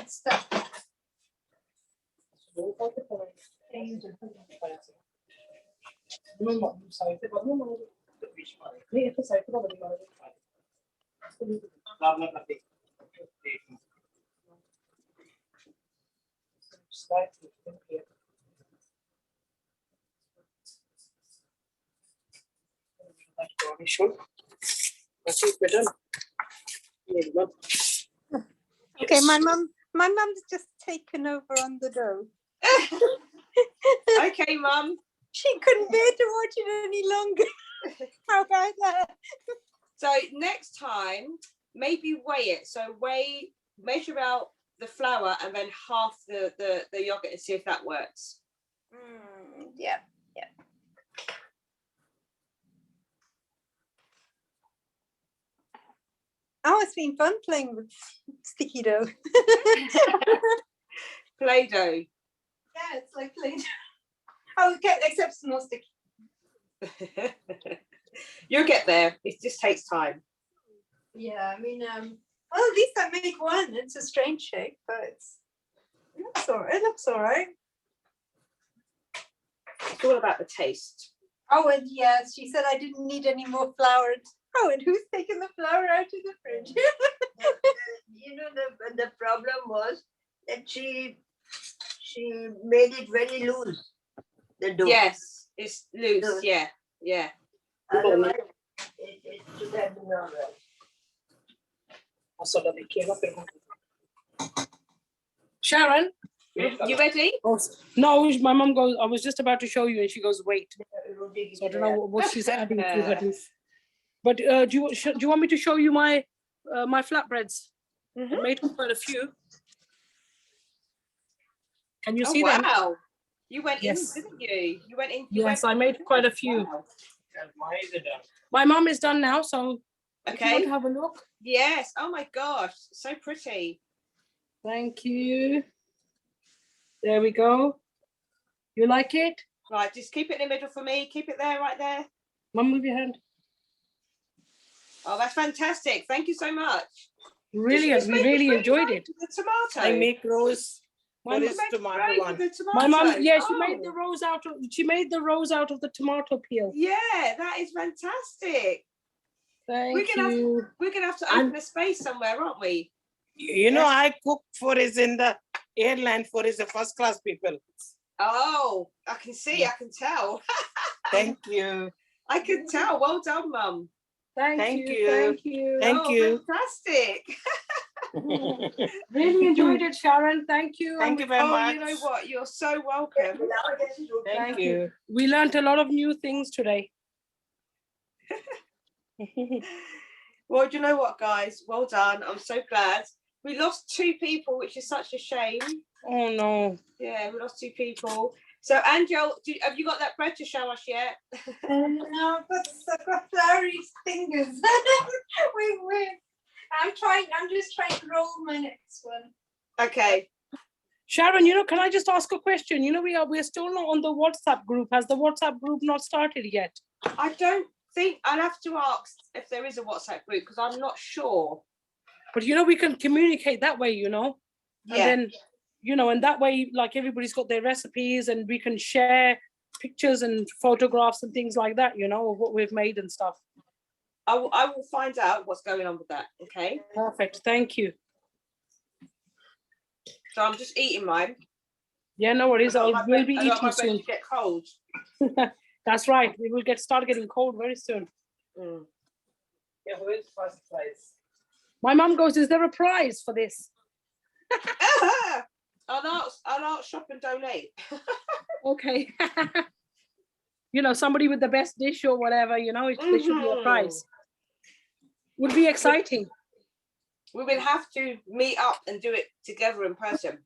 Stop. Okay, my mum's just taken over on the dough.
Okay, Mum.
She couldn't bear to watch it any longer. How about that?
So next time, maybe weigh it. So measure out the flour and then half the yogurt and see if that works.
Yeah. Oh, it's been fun playing with sticky dough.
Play-Doh.
Yeah, it's like Play-Doh. Oh, okay, except it's more sticky.
You'll get there. It just takes time.
Yeah, I mean, well, at least I make one. It's a strange shape, but it looks all right.
It's all about the taste.
Oh, and yes, she said I didn't need any more flour. Oh, and who's taken the flour out of the fridge?
You know, the problem was that she made it very loose. The dough.
Yes, it's loose.
Loose.
Yeah.
Otherwise, it should have been all right.
Sharon,
You ready?
Oh, no, my mom goes, I was just about to show you and she goes, wait. So I don't know what she's adding to her dish. But do you want me to show you my my flatbreads? I made quite a few. Can you see them?
Wow. You went
Yes.
in, didn't you? You went in.
Yes, I made quite a few.
Wow.
My mom is done now, so if you want
Okay.
to have a look.
Yes. Oh my gosh. So pretty.
Thank you. There we go. You like it?
Right. Just keep it in the middle for me. Keep it there, right there.
Mom, move your hand.
Oh, that's fantastic. Thank you so much.
Brilliant. We really enjoyed it.
The tomato.
I make rose.
My
What
mom
is
made
tomato
bread
one?
with the
My mom,
tomato.
yeah, she made the
Oh.
rose out of the tomato peel.
Yeah, that is fantastic.
Thank
We're gonna
you.
We're gonna have to open a space somewhere, aren't we?
You know, I cook for is in the airline for is the first class people.
Oh, I can see. I can tell.
Thank you.
I can tell. Well done, Mum.
Thank you.
Thank Thank
Oh,
you.
fantastic.
Really enjoyed it, Sharon. Thank you.
Thank you very
Oh,
much.
you know what? You're so welcome.
Thank you.
We learned a lot of new things today.
Well, do you know what, guys? Well done. I'm so glad. We lost 2 people, which is such a shame.
Oh no.
Yeah, we lost 2 people. So, Angel, have you got that bread to show us yet?
No, I've got Larry's fingers. I'm just trying to roll my next one.
Okay.
Sharon, can I just ask a question? We're still not on the WhatsApp group. Has the WhatsApp group not started yet?
I don't think I'll have to ask if there is a WhatsApp group because I'm not sure.
But we can communicate that way,
Yeah.
And then, and that way, like everybody's got their recipes and we can share pictures and photographs and things like that, of what we've made and stuff.
I will find out what's going on with that. Okay.
Perfect. Thank you.
So I'm just eating mine.
Yeah, no worries.
I
We'll be
don't want my
eating
bread
soon.
to get cold.
That's right. We will start getting cold very soon.
Mm.
Yeah, who is first prize?
My mum goes, is there a prize for this?
I'll not shop and donate.
Okay. Somebody with the best dish or whatever, there should be a prize. Would be exciting.
We will have to meet up and do it together in person.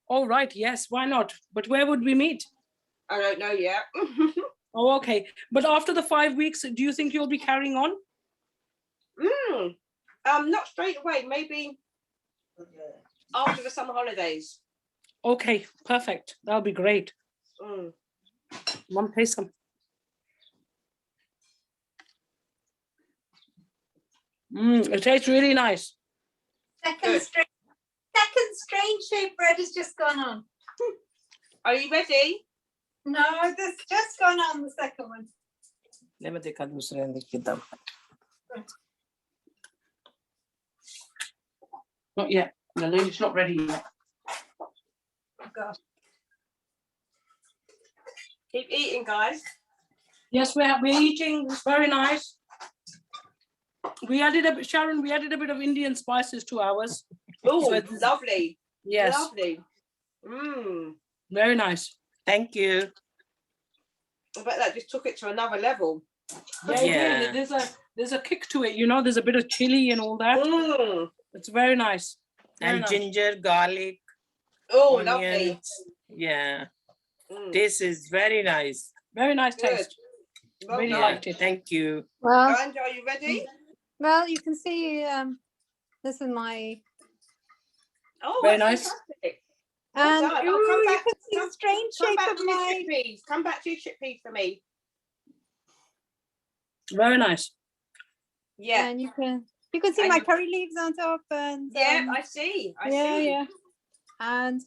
All right. Yes. Why not? But where would we meet?
I don't know yet.
Oh, okay. But after the 5 weeks, do you think you'll be carrying on?
Not straight away. Maybe after the summer holidays.
Okay. Perfect. That'll be great.
Mm.
Mum, taste some. It tastes really nice.
Second strange shaped bread has just gone on.
Are you ready?
No, this just gone on the second one.
Let me take a दूसरे अंदर की दम.
Not yet. The lady's not ready yet.
Oh, gosh.
Keep eating, guys.
Yes, we're eating. It's very nice. We added a bit of Indian spices to ours.
Oh,
So it's-
lovely.
Yes,
Lovely.
very nice.
Thank you.
I bet that just took it to another level.
Yeah. There's a kick to it, There's a bit of chili and all that. It's very nice. Very
And
nice.
ginger, garlic,
Oh, lovely.
onions. Yeah.
Mm.
This is very nice.
Very nice
Good.
taste.
Well
Really
done.
liked it.
Thank you.
Well,
Ange, are you ready?
you can see this is my
Oh,
Very
that's
nice.
fantastic.
and
done.
ooh,
Oh, come
you
back-
can see the strange
Come
shape
back
of
to your
my
chickpeas. Come back to your chickpeas for me.
Very nice.
Yeah.
and you can see
And
my
you-
curry leaves on top and
Yeah, I see. I
yeah,
see.
yeah. And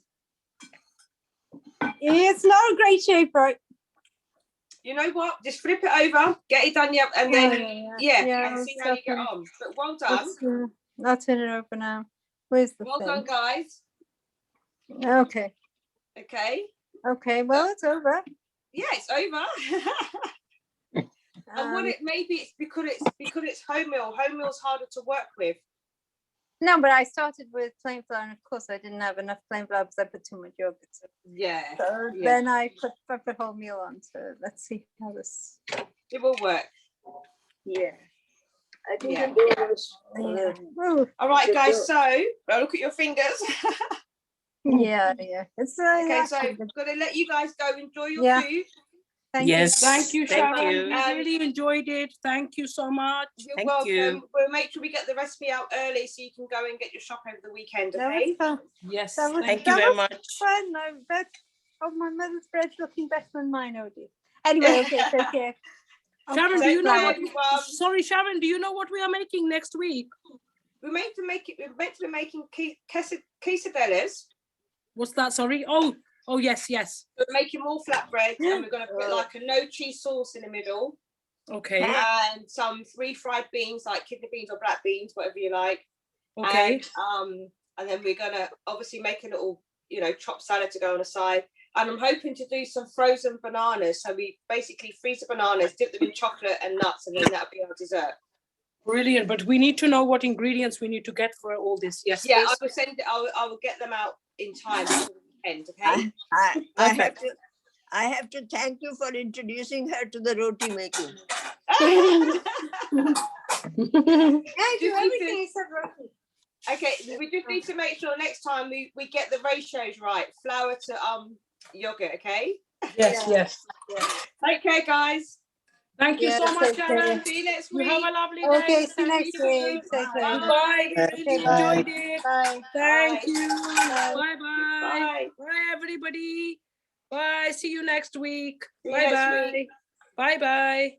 it's not a great shape, right?
You know what? Just flip it over, get it done, yeah, and then and see how you get on. But well done.
I'll turn it over now. Where's the
Well
thing?
done, guys.
Okay.
Okay.
Well, it's over.
Yeah, it's over. And what it maybe it's because it's home meal. Home meal's harder to work with.
No, but I started with plain flour, and of course I didn't have enough plain flour because I put too much yogurt. So,
Yeah. Yeah.
then I put the whole meal on. So let's see how this.
It will work.
Yeah.
I think
Yeah.
the dough was,
Ooh,
All right,
The
guys.
dough-
So look at your fingers.
yeah, yeah. It's
Okay, so
actually
I'm
good.
gonna let you guys go enjoy your
Yeah.
food.
Thank
Yes.
Thank you,
Thank
Sharon.
you.
We
And-
really enjoyed it. Thank you so much.
You're
Thank
welcome.
you.
We'll make sure we get the recipe out early so you can go and get your shop over the weekend.
That was
Okay.
fun.
Yes.
That was-
Thank you
that
very
was
much.
Fun. I bet. Oh, my mother's bread's looking better than mine. Oh dear. Anyway, okay, take care.
Sharon,
Take
do you know
care,
what?
everyone.
Sorry, Sharon, do you know what we are making next week?
We're meant to be making quesadillas.
What's that? Sorry. Oh, yes.
We're making more flatbreads and we're going to put like a no cheese sauce in the middle
Okay.
and some refried beans, like kidney beans or black beans, whatever you like.
Okay.
And then we're going to obviously make a little, chopped salad to go on the side. And I'm hoping to do some frozen bananas. So we basically freeze the bananas, dip them in chocolate and nuts, and then that'll be our dessert.
Brilliant. But we need to know what ingredients we need to get for all this. Yes,
Yeah,
please.
I will send it. I will get them out in time for the weekend. Okay.
I have to thank you for introducing her to the roti making.
Thank you.
Just need
Everything
to-
except roti.
Okay, we just need to make sure next time we get the ratios right. Flour to yogurt. Okay.
Yes.
Take care, guys.
Thank you
Yeah,
so much,
take care.
Sharon.
See you next
You
week.
have a lovely day.
Okay, see you
Thank
next
you.
week. Take care.
Bye. Really
Okay, bye.
enjoyed it.
Bye.
Thank
Bye.
you.
Bye.
Bye-bye.
Bye.
Bye, everybody. Bye. See you next week.
See you next
Bye-bye.
week.
Bye-bye.